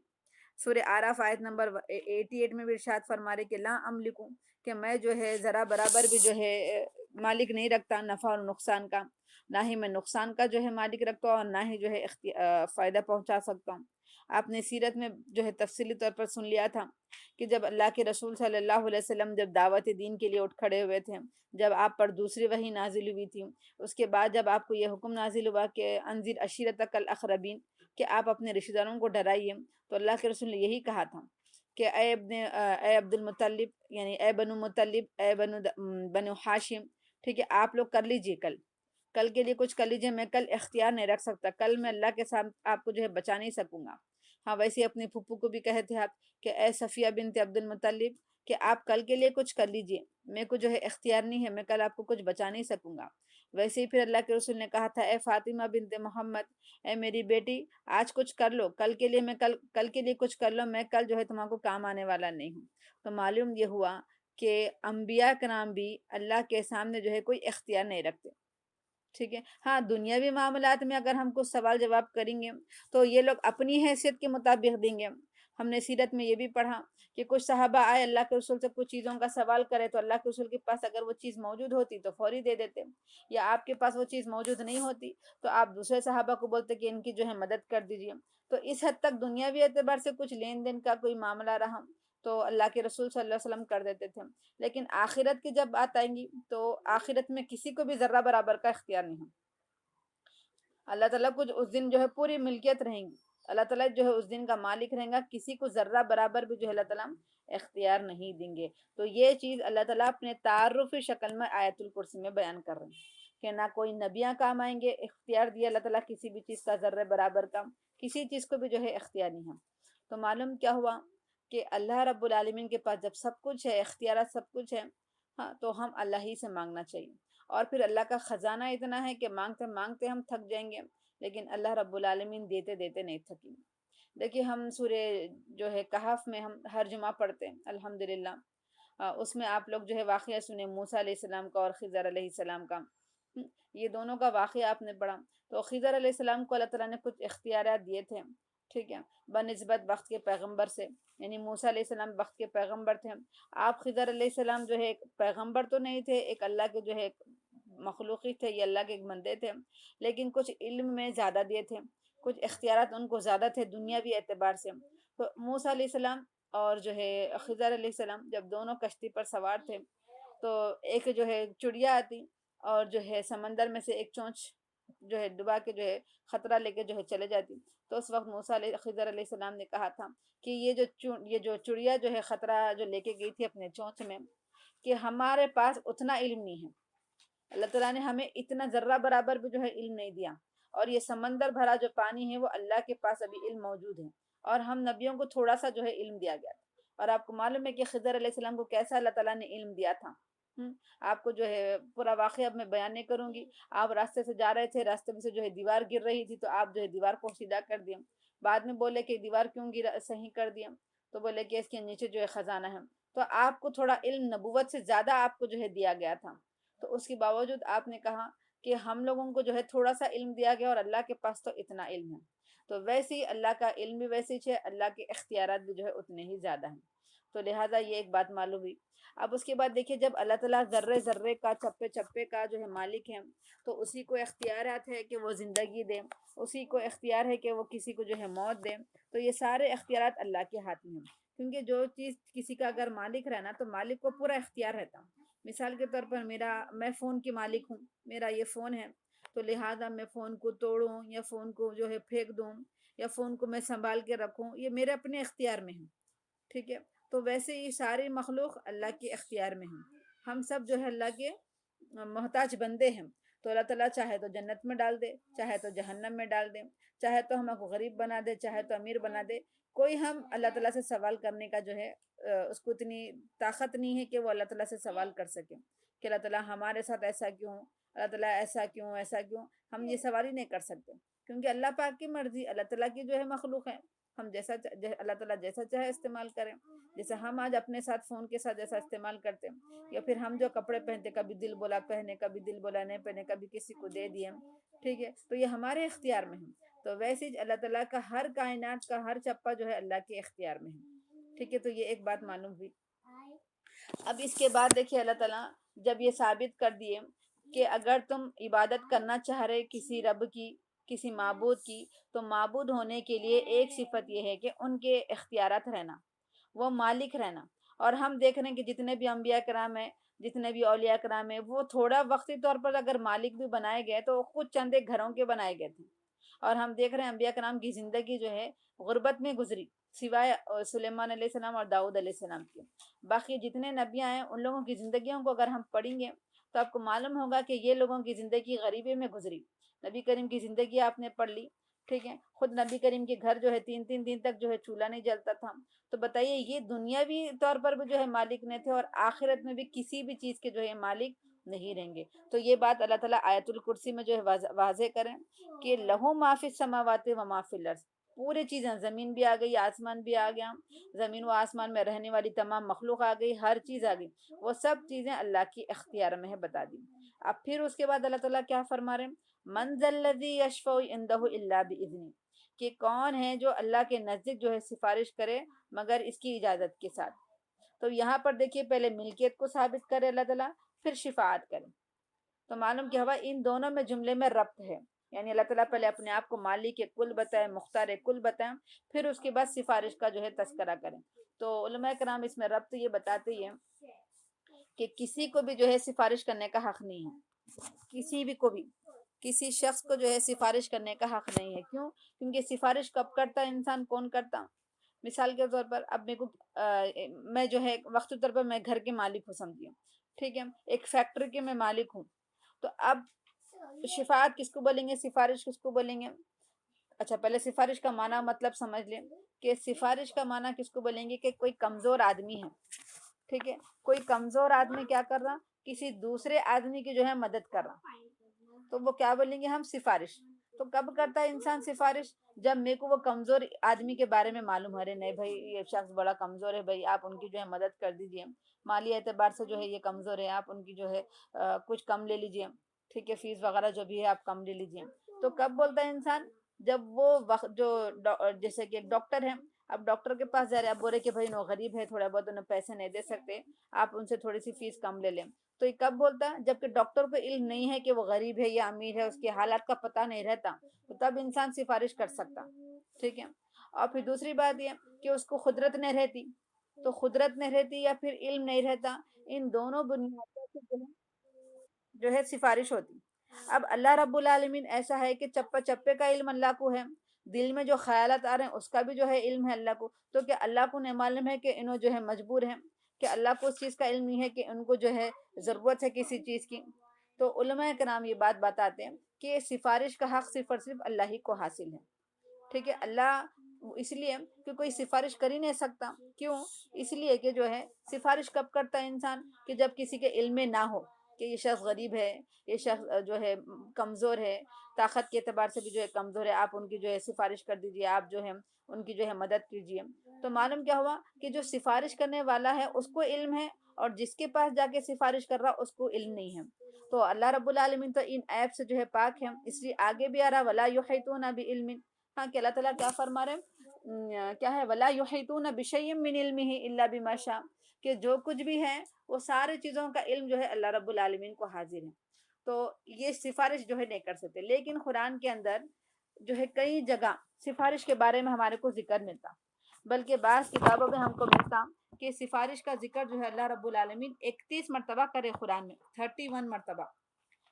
سورہ آراف آیت نمبر 88 میں بھی ارشاد فرما رہے کہ لا املک، کہ میں جو ہے ذرا برابر بھی جو ہے مالک نہیں رکھتا نفع اور نقصان کا، نہ ہی میں نقصان کا جو ہے مالک رکھتا ہوں اور نہ ہی جو ہے فائدہ پہنچا سکتا ہوں. آپ نے سیرت میں جو ہے تفصیلی طور پر سن لیا تھا کہ جب اللہ کے رسول صلی اللہ علیہ وسلم جب دعوت دین کے لیے اٹھ کھڑے ہوئے تھے، جب آپ پر دوسری وحی نازل ہوئی تھی، اس کے بعد جب آپ کو یہ حکم نازل ہوا کہ انذر عشیرتک الاقربین، کہ آپ اپنے رشتہ داروں کو ڈرائیے، تو اللہ کے رسول نے یہی کہا تھا کہ اے عبد المطلب، یعنی اے بنو مطلب، اے بنو ہاشم، ٹھیک ہے، آپ لوگ کر لیجئے، کل کے لیے کچھ کر لیجئے، میں کل اختیار نہیں رکھ سکتا، کل میں اللہ کے ساتھ آپ کو جو ہے بچا نہیں سکوں گا. ہاں ویسے اپنی پھپھو کو بھی کہے تھے آپ کہ اے صفیہ بنت عبد المطلب، کہ آپ کل کے لیے کچھ کر لیجئے، میرے کو جو ہے اختیار نہیں ہے، میں کل آپ کو کچھ بچا نہیں سکوں گا. ویسے ہی پھر اللہ کے رسول نے کہا تھا اے فاطمہ بنت محمد، اے میری بیٹی آج کچھ کر لو، کل کے لیے میں کل کے لیے کچھ کر لو، میں کل جو ہے تمہارے کو کام آنے والا نہیں ہوں. تو معلوم یہ ہوا کہ انبیاء کرام بھی اللہ کے سامنے جو ہے کوئی اختیار نہیں رکھتے. ٹھیک ہے. ہاں دنیاوی معاملات میں اگر ہم کچھ سوال جواب کریں گے تو یہ لوگ اپنی حیثیت کے مطابق دیں گے. ہم نے سیرت میں یہ بھی پڑھا کہ کچھ صحابہ آئے اللہ کے رسول سے کچھ چیزوں کا سوال کرے تو اللہ کے رسول کے پاس اگر وہ چیز موجود ہوتی تو فوری دے دیتے، یا آپ کے پاس وہ چیز موجود نہیں ہوتی تو آپ دوسرے صحابہ کو بولتے کہ ان کی جو ہے مدد کر دیجیے. تو اس حد تک دنیاوی اعتبار سے کچھ لین دین کا کوئی معاملہ رہا تو اللہ کے رسول صلی اللہ علیہ وسلم کر دیتے تھے. لیکن آخرت کی جب بات آئیں گی تو آخرت میں کسی کو بھی ذرہ برابر کا اختیار نہیں ہے. اللہ تعالیٰ کو اس دن جو ہے پوری ملکیت رہیں گی، اللہ تعالیٰ جو ہے اس دن کا مالک رہیں گا، کسی کو ذرہ برابر بھی جو ہے اللہ تعالیٰ اختیار نہیں دیں گے. تو یہ چیز اللہ تعالیٰ اپنے تعارفی شکل میں آیت الکرسی میں بیان کر رہے ہیں کہ نہ کوئی نبیاں کام آئیں گے، اختیار دیا اللہ تعالیٰ کسی بھی چیز کا ذرہ برابر کا، کسی چیز کو بھی جو ہے اختیار نہیں ہے. تو معلوم کیا ہوا کہ اللہ رب العالمین کے پاس جب سب کچھ ہے، اختیارات سب کچھ ہے، ہاں تو ہم اللہ ہی سے مانگنا چاہیے. اور پھر اللہ کا خزانہ اتنا ہے کہ مانگتے مانگتے ہم تھک جائیں گے، لیکن اللہ رب العالمین دیتے دیتے نہیں تھکیں گے. دیکھیے ہم سورہ جو ہے کہف میں ہم ہر جمعہ پڑھتے ہیں الحمدللہ، اس میں آپ لوگ جو ہے واقعہ سنیں موسیٰ علیہ السلام کا اور خضر علیہ السلام کا، یہ دونوں کا واقعہ آپ نے پڑھا۔ تو خضر علیہ السلام کو اللہ تعالیٰ نے کچھ اختیارات دیے تھے، ٹھیک ہے، بنسبت وقت کے پیغمبر سے، یعنی موسیٰ علیہ السلام وقت کے پیغمبر تھے، آپ خضر علیہ السلام جو ہے ایک پیغمبر تو نہیں تھے، ایک اللہ کے جو ہے ایک مخلوقی تھے، یہ اللہ کے ایک بندے تھے، لیکن کچھ علم میں زیادہ دیے تھے، کچھ اختیارات ان کو زیادہ تھے دنیاوی اعتبار سے۔ تو موسیٰ علیہ السلام اور جو ہے خضر علیہ السلام جب دونوں کشتی پر سوار تھے، تو ایک جو ہے چڑیا آتی اور جو ہے سمندر میں سے ایک چونچ جو ہے ڈبا کے جو ہے خطرہ لے کے جو ہے چلے جاتی۔ تو اس وقت خضر علیہ السلام نے کہا تھا کہ یہ جو چڑیا جو ہے خطرہ جو لے کے گئی تھی اپنے چونچ میں، کہ ہمارے پاس اتنا علم نہیں ہے، اللہ تعالیٰ نے ہمیں اتنا ذرہ برابر بھی جو ہے علم نہیں دیا، اور یہ سمندر بھرا جو پانی ہے وہ اللہ کے پاس ابھی علم موجود ہے، اور ہم نبیوں کو تھوڑا سا جو ہے علم دیا گیا تھا۔ اور آپ کو معلوم ہے کہ خضر علیہ السلام کو کیسا اللہ تعالیٰ نے علم دیا تھا۔ آپ کو جو ہے پورا واقعہ اب میں بیان نہیں کروں گی۔ آپ راستے سے جا رہے تھے، راستے میں سے جو ہے دیوار گر رہی تھی، تو آپ جو ہے دیوار کو سیدھا کر دیا، بعد میں بولے کہ دیوار کیوں صحیح کر دیا، تو بولے کہ اس کے نیچے جو ہے خزانہ ہے۔ تو آپ کو تھوڑا علم نبوت سے زیادہ آپ کو جو ہے دیا گیا تھا، تو اس کے باوجود آپ نے کہا کہ ہم لوگوں کو جو ہے تھوڑا سا علم دیا گیا اور اللہ کے پاس تو اتنا علم ہے۔ تو ویسے ہی اللہ کا علم بھی ویسے ہی ہے، اللہ کے اختیارات بھی جو ہے اتنے ہی زیادہ ہیں۔ تو لہٰذا یہ ایک بات معلوم ہوئی۔ اب اس کے بعد دیکھیے، جب اللہ تعالیٰ ذرے ذرے کا چپے چپے کا جو ہے مالک ہے، تو اسی کو اختیارات ہے کہ وہ زندگی دے، اسی کو اختیار ہے کہ وہ کسی کو جو ہے موت دے۔ تو یہ سارے اختیارات اللہ کے ہاتھ میں ہیں، کیونکہ جو چیز کسی کا اگر مالک رہنا تو مالک کو پورا اختیار رہتا۔ مثال کے طور پر میں فون کی مالک ہوں، میرا یہ فون ہے، تو لہٰذا میں فون کو توڑوں یا فون کو جو ہے پھینک دوں یا فون کو میں سنبھال کے رکھوں، یہ میرے اپنے اختیار میں ہے، ٹھیک ہے۔ تو ویسے ہی ساری مخلوق اللہ کے اختیار میں ہیں، ہم سب جو ہے اللہ کے محتاج بندے ہیں۔ تو اللہ تعالیٰ چاہے تو جنت میں ڈال دے، چاہے تو جہنم میں ڈال دے، چاہے تو ہم کو غریب بنا دے، چاہے تو امیر بنا دے، کوئی ہم اللہ تعالیٰ سے سوال کرنے کا جو ہے اس کو اتنی طاقت نہیں ہے کہ وہ اللہ تعالیٰ سے سوال کر سکے کہ اللہ تعالیٰ ہمارے ساتھ ایسا کیوں، اللہ تعالیٰ ایسا کیوں ایسا کیوں، ہم یہ سوال ہی نہیں کر سکتے، کیونکہ اللہ پاک کی مرضی، اللہ تعالیٰ کی جو ہے مخلوق ہے، ہم اللہ تعالیٰ جیسا چاہے استعمال کریں۔ جیسے ہم آج اپنے ساتھ فون کے ساتھ جیسا استعمال کرتے ہیں، یا پھر ہم جو کپڑے پہنتے، کبھی دل بولا پہنے، کبھی دل بولا نہیں پہنے، کبھی کسی کو دے دیے، ٹھیک ہے، تو یہ ہمارے اختیار میں ہے۔ تو ویسے ہی اللہ تعالیٰ کا ہر کائنات کا ہر چپا جو ہے اللہ کے اختیار میں ہے، ٹھیک ہے۔ تو یہ ایک بات معلوم ہوئی۔ اب اس کے بعد دیکھیے، اللہ تعالیٰ جب یہ ثابت کر دیے کہ اگر تم عبادت کرنا چاہ رہے کسی رب کی، کسی معبود کی، تو معبود ہونے کے لیے ایک صفت یہ ہے کہ ان کے اختیارات رہنا، وہ مالک رہنا۔ اور ہم دیکھ رہے ہیں کہ جتنے بھی انبیاء کرام ہیں، جتنے بھی اولیاء کرام ہیں، وہ تھوڑا وقتی طور پر اگر مالک بھی بنائے گئے تو خود چند ایک گھروں کے بنائے گئے تھے، اور ہم دیکھ رہے ہیں انبیاء کرام کی زندگی جو ہے غربت میں گزری، سوائے سلیمان علیہ السلام اور داؤد علیہ السلام کے۔ باقی جتنے نبیاں ہیں ان لوگوں کی زندگیوں کو اگر ہم پڑھیں گے تو آپ کو معلوم ہوگا کہ یہ لوگوں کی زندگی غریبی میں گزری۔ نبی کریم کی زندگی آپ نے پڑھ لی، ٹھیک ہے، خود نبی کریم کے گھر جو ہے 3 دن تک جو ہے چولہا نہیں جلتا تھا۔ تو بتائیے، یہ دنیاوی طور پر بھی جو ہے مالک نہیں تھے، اور آخرت میں بھی کسی بھی چیز کے جو ہے مالک نہیں رہیں گے۔ تو یہ بات اللہ تعالیٰ آیت الکرسی میں جو ہے واضح کریں کہ لہو ما فی السماوات و ما فی الارض، پوری چیزیں، زمین بھی آ گئی، آسمان بھی آ گیا، زمین و آسمان میں رہنے والی تمام مخلوق آ گئی، ہر چیز آ گئی، وہ سب چیزیں اللہ کی اختیار میں ہے، بتا دی۔ اب پھر اس کے بعد اللہ تعالیٰ کیا فرما رہے ہیں؟ من ذا الذی یشفع عندہ الا باذنہ، کہ کون ہے جو اللہ کے نزدیک جو ہے سفارش کرے مگر اس کی اجازت کے ساتھ۔ تو یہاں پر دیکھیے، پہلے ملکیت کو ثابت کرے اللہ تعالیٰ، پھر شفاعت کرے۔ تو معلوم کیا ہوا، ان دونوں میں جملے میں ربط ہے، یعنی اللہ تعالیٰ پہلے اپنے آپ کو مالک کل بتائے، مختار کل بتائیں، پھر اس کے بعد سفارش کا جو ہے تذکرہ کریں۔ تو علماء کرام اس میں ربط یہ بتاتے ہیں کہ کسی کو بھی جو ہے سفارش کرنے کا حق نہیں ہے، کسی بھی کو بھی، کسی شخص کو جو ہے سفارش کرنے کا حق نہیں ہے۔ کیوں؟ کیونکہ سفارش کب کرتا انسان، کون کرتا؟ مثال کے طور پر اب میں جو ہے وقتی طور پر میں گھر کے مالک ہوں، سمجھیے، ٹھیک ہے، ایک فیکٹری کے میں مالک ہوں، تو اب شفاعت کس کو بولیں گے، سفارش کس کو بولیں گے؟ اچھا، پہلے سفارش کا معنی مطلب سمجھ لیں کہ سفارش کا معنی کس کو بولیں گے، کہ کوئی کمزور آدمی ہے، ٹھیک ہے، کوئی کمزور آدمی کیا کر رہا، کسی دوسرے آدمی کی جو ہے مدد کر رہا، تو وہ کیا بولیں گے ہم، سفارش۔ تو کب کرتا ہے انسان سفارش؟ جب میرے کو وہ کمزور آدمی کے بارے میں معلوم ہے، رہے نہیں بھائی یہ شخص بڑا کمزور ہے، بھائی آپ ان کی جو ہے مدد کر دیجئے، مالی اعتبار سے جو ہے یہ کمزور ہے، آپ ان کی جو ہے کچھ کم لے لیجئے، ٹھیک ہے، فیس وغیرہ جو بھی ہے آپ کم لے لیجیے. تو کب بولتا ہے انسان؟ جب وہ وقت جو جیسے کہ ڈاکٹر ہے، اب ڈاکٹر کے پاس جا رہے، اب بول رہے کہ بھائی نو غریب ہے، تھوڑا بہت انہیں پیسے نہیں دے سکتے، آپ ان سے تھوڑی سی فیس کم لے لیں. تو یہ کب بولتا ہے؟ جبکہ ڈاکٹر کو علم نہیں ہے کہ وہ غریب ہے یا امیر ہے، اس کے حالات کا پتہ نہیں رہتا، تو تب انسان سفارش کر سکتا. ٹھیک ہے. اور پھر دوسری بات یہ کہ اس کو قدرت نہیں رہتی، تو قدرت نہیں رہتی یا پھر علم نہیں رہتا، ان دونوں بنیادوں سے جو ہے سفارش ہوتی. اب اللہ رب العالمین ایسا ہے کہ چپے چپے کا علم اللہ کو ہے، دل میں جو خیالات آ رہے ہیں اس کا بھی جو ہے علم ہے اللہ کو. تو کیا اللہ کو نہیں معلوم ہے کہ انہوں جو ہے مجبور ہیں، کہ اللہ کو اس چیز کا علم نہیں ہے کہ ان کو جو ہے ضرورت ہے کسی چیز کی؟ تو علماء کرام یہ بات بتاتے ہیں کہ سفارش کا حق صرف اور صرف اللہ ہی کو حاصل ہے. ٹھیک ہے. اللہ اس لیے کہ کوئی سفارش کر ہی نہیں سکتا. کیوں؟ اس لیے کہ جو ہے سفارش کب کرتا ہے انسان؟ کہ جب کسی کے علم میں نہ ہو کہ یہ شخص غریب ہے، یہ شخص جو ہے کمزور ہے، طاقت کے اعتبار سے بھی جو ہے کمزور ہے، آپ ان کی جو ہے سفارش کر دیجیے، آپ جو ہے ان کی جو ہے مدد کیجیے. تو معلوم کیا ہوا کہ جو سفارش کرنے والا ہے اس کو علم ہے، اور جس کے پاس جا کے سفارش کر رہا اس کو علم نہیں ہے. تو اللہ رب العالمین تو ان ایپ سے جو ہے پاک ہے، اس لیے آگے بھی آ رہا ولا یحیطون بعلم. ہاں کہ اللہ تعالیٰ کیا فرما رہے ہیں؟ کیا ہے؟ ولا یحیطون بشیء من علمہ الا بما شاء، کہ جو کچھ بھی ہے وہ سارے چیزوں کا علم جو ہے اللہ رب العالمین کو حاضر ہے. تو یہ سفارش جو ہے نہیں کر سکتے. لیکن قرآن کے اندر جو ہے کئی جگہ سفارش کے بارے میں ہمارے کو ذکر ملتا، بلکہ بعض کتابوں میں ہم کو ملتا کہ سفارش کا ذکر جو ہے اللہ رب العالمین 31 مرتبہ کرے قرآن میں، 31 مرتبہ.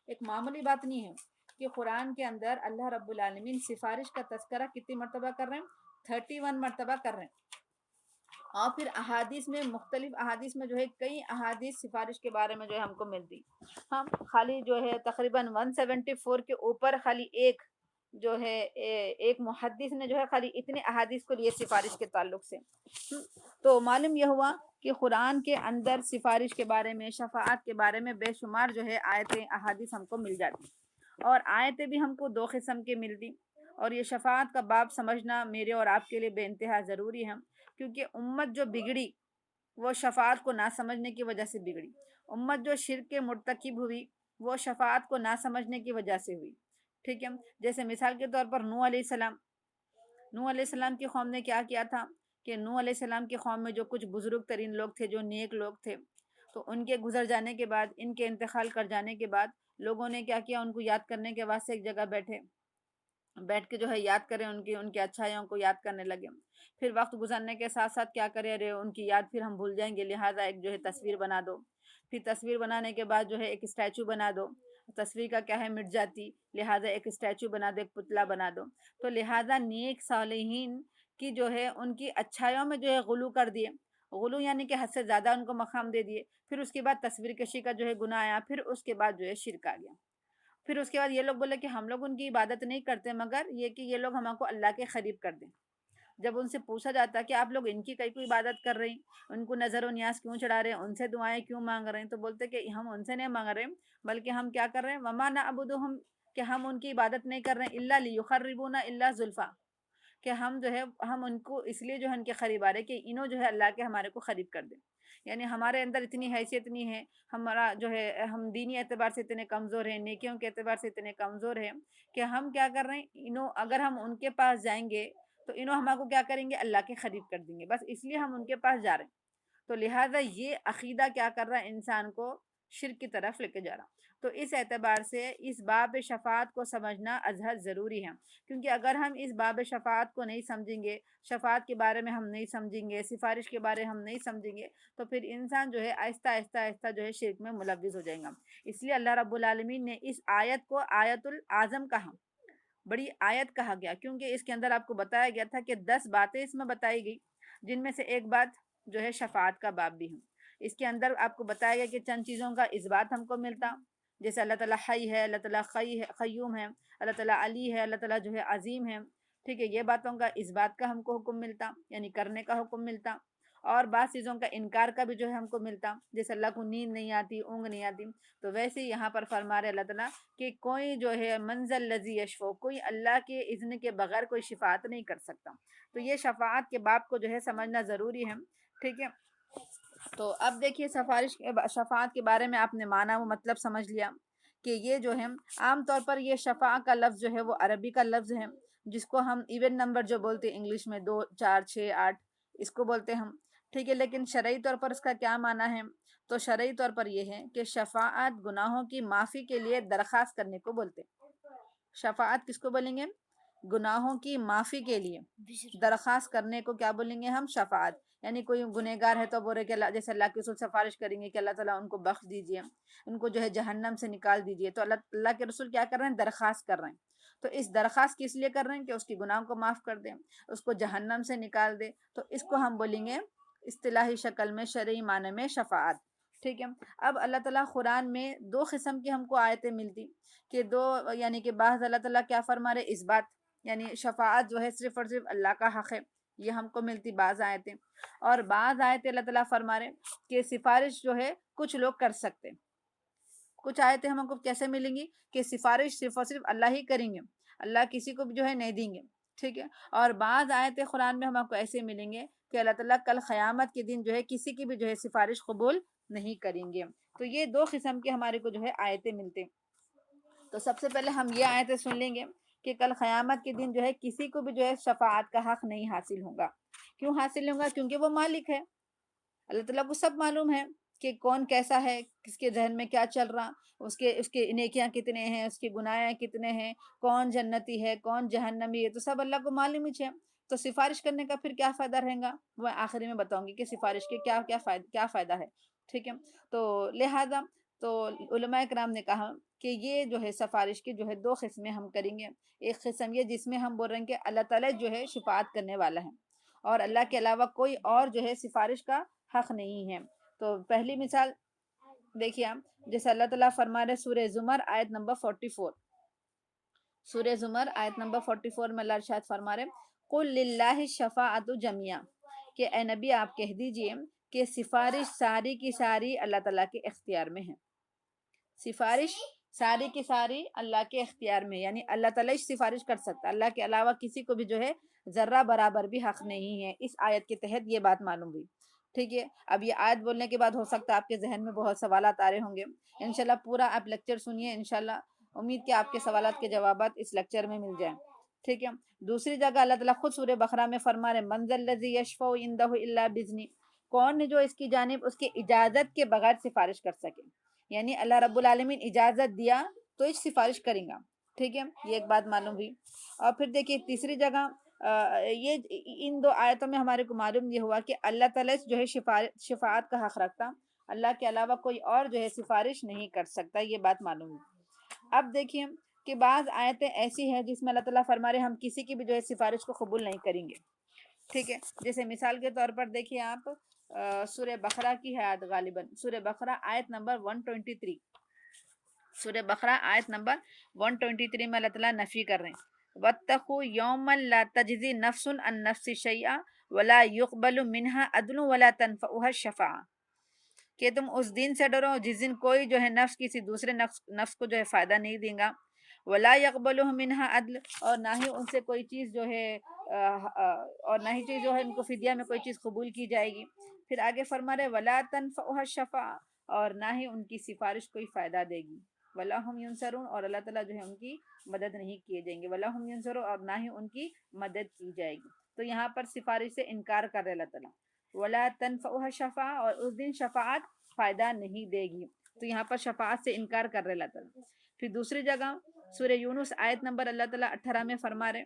ایک معمولی بات نہیں ہے کہ قرآن کے اندر اللہ رب العالمین سفارش کا تذکرہ کتنی مرتبہ کر رہے ہیں؟ 31 مرتبہ کر رہے ہیں. اور پھر احادیث میں، مختلف احادیث میں جو ہے کئی احادیث سفارش کے بارے میں جو ہے ہم کو ملتی. ہم خالی جو ہے تقریباً 174 کے اوپر خالی ایک جو ہے ایک محدث نے جو ہے خالی اتنے احادیث کو لیے سفارش کے تعلق سے. تو معلوم یہ ہوا کہ قرآن کے اندر سفارش کے بارے میں، شفاعت کے بارے میں بے شمار جو ہے آیتیں احادیث ہم کو مل جاتی. اور آیتیں بھی ہم کو 2 قسم کے ملتی. اور یہ شفاعت کا باب سمجھنا میرے اور آپ کے لیے بے انتہا ضروری ہے، کیونکہ امت جو بگڑی وہ شفاعت کو نہ سمجھنے کی وجہ سے بگڑی. امت جو شرک کے مرتکب ہوئی وہ شفاعت کو نہ سمجھنے کی وجہ سے ہوئی. ٹھیک ہے. جیسے مثال کے طور پر نوح علیہ السلام، نوح علیہ السلام کی قوم نے کیا کیا تھا کہ نوح علیہ السلام کی قوم میں جو کچھ بزرگ ترین لوگ تھے، جو نیک لوگ تھے، تو ان کے گزر جانے کے بعد، ان کے انتقال کر جانے کے بعد لوگوں نے کیا کیا؟ ان کو یاد کرنے کے واسطے ایک جگہ بیٹھ کے جو ہے یاد کریں، ان کی اچھائیوں کو یاد کرنے لگے. پھر وقت گزرنے کے ساتھ ساتھ کیا کرے؟ ارے ان کی یاد پھر ہم بھول جائیں گے، لہٰذا ایک جو ہے تصویر بنا دو. پھر تصویر بنانے کے بعد جو ہے ایک اسٹیچو بنا دو. تصویر کا کیا ہے؟ مٹ جاتی، لہٰذا ایک اسٹیچو بنا دو، ایک پتلا بنا دو. تو لہٰذا نیک صالحین کی جو ہے ان کی اچھائیوں میں جو ہے غلو کر دیے. غلو یعنی کہ حد سے زیادہ ان کو مقام دے دیے. پھر اس کے بعد تصویر کشی کا جو ہے گناہ آیا. پھر اس کے بعد جو ہے شرک آ گیا. پھر اس کے بعد یہ لوگ بولے کہ ہم لوگ ان کی عبادت نہیں کرتے، مگر یہ کہ یہ لوگ ہم کو اللہ کے قریب کر دیں. جب ان سے پوچھا جاتا کہ آپ لوگ ان کی کئی کوئی عبادت کر رہے ہیں، ان کو نظر و نیاز کیوں چڑھا رہے ہیں، ان سے دعائیں کیوں مانگ رہے ہیں، تو بولتے کہ ہم ان سے نہیں مانگ رہے، بلکہ ہم کیا کر رہے ہیں؟ وما نعبدہم، کہ ہم ان کی عبادت نہیں کر رہے ہیں الا لیقربونا الا زلفا، کہ ہم جو ہے ہم ان کو اس لیے جو ہے ان کے قریب آ رہے کہ انہوں جو ہے اللہ کے ہمارے کو قریب کر دیں. یعنی ہمارے اندر اتنی حیثیت نہیں ہے، ہمارا جو ہے ہم دینی اعتبار سے اتنے کمزور ہیں، نیکیوں کے اعتبار سے اتنے کمزور ہیں کہ ہم کیا کر رہے ہیں؟ انہوں اگر ہم ان کے پاس جائیں گے تو انہوں ہمارے کو کیا کریں گے؟ اللہ کے قریب کر دیں گے. بس اس لیے ہم ان کے پاس جا رہے ہیں. تو لہٰذا یہ عقیدہ کیا کر رہا ہے؟ انسان کو شرک کی طرف لے کے جا رہا. تو اس اعتبار سے اس باب شفاعت کو سمجھنا ازحد ضروری ہے، کیونکہ اگر ہم اس باب شفاعت کو نہیں سمجھیں گے، شفاعت کے بارے میں ہم نہیں سمجھیں گے، سفارش کے بارے ہم نہیں سمجھیں گے، تو پھر انسان جو ہے آہستہ آہستہ آہستہ جو ہے شرک میں ملوث ہو جائے گا. اس لیے اللہ رب العالمین نے اس آیت کو آیت العظم کہا، بڑی آیت کہا گیا، کیونکہ اس کے اندر آپ کو بتایا گیا تھا کہ 10 باتیں اس میں بتائی گئی، جن میں سے ایک بات جو ہے شفاعت کا باب بھی ہے. اس کے اندر آپ کو بتایا گیا کہ چند چیزوں کا اثبات ہم کو ملتا، جیسے اللہ تعالیٰ حی ہے، اللہ تعالیٰ قیوم ہے، اللہ تعالیٰ علی ہے، اللہ تعالیٰ جو ہے عظیم ہے. ٹھیک ہے. یہ باتوں کا اثبات کا ہم کو حکم ملتا، یعنی کرنے کا حکم ملتا. اور بعض چیزوں کا انکار کا بھی جو ہے ہم کو ملتا، جیسے اللہ کو نیند نہیں آتی، اونگ نہیں آتی. تو ویسے ہی یہاں پر فرما رہے اللہ تعالیٰ کہ کوئی جو ہے منزل لذی یشفو، کوئی اللہ کے اذن کے بغیر کوئی شفاعت نہیں کر سکتا. تو یہ شفاعت کے باب کو جو ہے سمجھنا ضروری ہے. ٹھیک ہے. تو اب دیکھیے شفاعت کے بارے میں آپ نے معنی و مطلب سمجھ لیا کہ یہ جو ہے عام طور پر یہ شفاع کا لفظ جو ہے وہ عربی کا لفظ ہے، جس کو ہم ایون نمبر جو بولتے ہیں انگلش میں 2 4 6 8 اس کو بولتے ہیں ہم، ٹھیک ہے۔ لیکن شرعی طور پر اس کا کیا معنی ہے؟ تو شرعی طور پر یہ ہے کہ شفاعت گناہوں کی معافی کے لیے درخواست کرنے کو بولتے ہیں۔ شفاعت کس کو بولیں گے؟ گناہوں کی معافی کے لیے درخواست کرنے کو کیا بولیں گے ہم؟ شفاعت۔ یعنی کوئی گنہگار ہے تو بول رہے کہ اللہ، جیسے اللہ کے رسول سفارش کریں گے کہ اللہ تعالیٰ ان کو بخش دیجئے، ان کو جو ہے جہنم سے نکال دیجئے، تو اللہ کے رسول کیا کر رہے ہیں؟ درخواست کر رہے ہیں۔ تو اس درخواست کس لیے کر رہے ہیں؟ کہ اس کی گناہوں کو معاف کر دیں، اس کو جہنم سے نکال دے، تو اس کو ہم بولیں گے اصطلاحی شکل میں، شرعی معنی میں شفاعت، ٹھیک ہے۔ اب اللہ تعالیٰ قرآن میں 2 قسم کی ہم کو آیتیں ملتی کہ یعنی کہ بعض اللہ تعالیٰ کیا فرما رہے؟ اس بات، یعنی شفاعت جو ہے صرف اور صرف اللہ کا حق ہے، یہ ہم کو ملتی بعض آیتیں، اور بعض آیتیں اللہ تعالیٰ فرما رہے کہ سفارش جو ہے کچھ لوگ کر سکتے۔ کچھ آیتیں ہم کو کیسے ملیں گی کہ سفارش صرف اور صرف اللہ ہی کریں گے، اللہ کسی کو بھی جو ہے نہیں دیں گے، ٹھیک ہے۔ اور بعض آیتیں قرآن میں ہم کو ایسے ملیں گے کہ اللہ تعالیٰ کل قیامت کے دن جو ہے کسی کی بھی جو ہے سفارش قبول نہیں کریں گے۔ تو یہ 2 قسم کے ہمارے کو جو ہے آیتیں ملتے ہیں۔ تو سب سے پہلے ہم یہ آیتیں سن لیں گے کہ کل قیامت کے دن جو ہے کسی کو بھی جو ہے شفاعت کا حق نہیں حاصل ہوگا۔ کیوں حاصل نہیں ہوگا؟ کیونکہ وہ مالک ہے، اللہ تعالیٰ کو سب معلوم ہے کہ کون کیسا ہے، کس کے ذہن میں کیا چل رہا، اس کے نیکیاں کتنے ہیں، اس کے گناہ کتنے ہیں، کون جنتی ہے، کون جہنمی ہے، تو سب اللہ کو معلوم ہی ہے۔ تو سفارش کرنے کا پھر کیا فائدہ رہے گا؟ وہ آخری میں بتاؤں گی کہ سفارش کے کیا فائدہ ہے، ٹھیک ہے۔ تو لہذا تو علماء کرام نے کہا کہ یہ جو ہے سفارش کی جو ہے 2 قسمیں ہم کریں گے۔ ایک قسم یہ جس میں ہم بول رہے ہیں کہ اللہ تعالیٰ جو ہے شفاعت کرنے والا ہے اور اللہ کے علاوہ کوئی اور جو ہے سفارش کا حق نہیں ہے۔ تو پہلی مثال دیکھیے آپ، جیسے اللہ تعالیٰ فرما رہے سورہ زمر آیت نمبر 44، سورہ زمر آیت نمبر 44 میں اللہ ارشاد فرما رہے قُلْ لِلَّهِ الشَّفَاعَةُ جَمِيعًا، کہ اے نبی آپ کہہ دیجئے کہ سفارش ساری کی ساری اللہ تعالیٰ کے اختیار میں ہے۔ سفارش ساری کی ساری اللہ کے اختیار میں، یعنی اللہ تعالیٰ سفارش کر سکتا، اللہ کے علاوہ کسی کو بھی جو ہے ذرہ برابر بھی حق نہیں ہے۔ اس آیت کے تحت یہ بات معلوم ہوئی، ٹھیک ہے۔ اب یہ آیت بولنے کے بعد ہو سکتا ہے آپ کے ذہن میں بہت سوالات آ رہے ہوں گے، انشاءاللہ پورا آپ لیکچر سنیے، انشاءاللہ امید کہ آپ کے سوالات کے جوابات اس لیکچر میں مل جائیں، ٹھیک ہے۔ دوسری جگہ اللہ تعالیٰ خود سورہ بقرہ میں فرما رہے من ذا الذی یشفع عندہ الا باذنہ، کون ہے جو اس کی جانب اس کی اجازت کے بغیر سفارش کر سکے، یعنی اللہ رب العالمین اجازت دیا تو اس سفارش کریں گا، ٹھیک ہے۔ یہ ایک بات معلوم ہوئی۔ اور پھر دیکھیے تیسری جگہ یہ ان 2 آیتوں میں ہمارے کو معلوم یہ ہوا کہ اللہ تعالیٰ جو ہے شفاعت کا حق رکھتا، اللہ کے علاوہ کوئی اور جو ہے سفارش نہیں کر سکتا، یہ بات معلوم ہوئی۔ اب دیکھیے کہ بعض آیتیں ایسی ہیں جس میں اللہ تعالیٰ فرما رہے ہم کسی کی بھی جو ہے سفارش کو قبول نہیں کریں گے، ٹھیک ہے۔ جیسے مثال کے طور پر دیکھیے آپ سورہ بقرہ کی ہے آیت، غالباً سورہ بقرہ آیت نمبر 123، سورہ بقرہ آیت نمبر 123 میں اللہ تعالیٰ نفی کر رہے ہیں وَاتَّقُوا يَوْمًا لَا تَجْزِي نَفْسٌ عَن نَفْسٍ شَيْئًا وَلَا يُقْبَلُ مِنْهَا عَدْلٌ وَلَا تَنْفَعُهَا الشَّفَاعَةُ، کہ تم اس دن سے ڈرو جس دن کوئی جو ہے نفس کسی دوسرے نفس کو جو ہے فائدہ نہیں دے گا، وَلَا يَقْبَلُ مِنْهَا عَدْلٌ، اور نہ ہی ان سے کوئی چیز جو ہے اور نہ ہی چیز جو ہے ان کو فدیہ میں کوئی چیز قبول کی جائے گی۔ پھر آگے فرما رہے وَلَا تَنْفَعُهَا الشَّفَاعَةُ، اور نہ ہی ان کی سفارش کوئی فائدہ دے گی، وَلَا هُمْ يُنصَرُونَ، اور اللہ تعالیٰ جو ہے ان کی مدد نہیں کیے جائیں گے، وَلَا هُمْ يُنصَرُونَ، اور نہ ہی ان کی مدد کی جائے گی۔ تو یہاں پر سفارش سے انکار کر رہے اللہ تعالیٰ، وَلَا تَنْفَعُهَا الشَّفَاعَةُ، اور اس دن شفاعت فائدہ نہیں دے گی، تو یہاں پر شفاعت سے انکار کر رہے اللہ تعالیٰ۔ پھر دوسری جگہ سورہ یونس آیت نمبر اللہ تعالیٰ 18 میں فرما رہے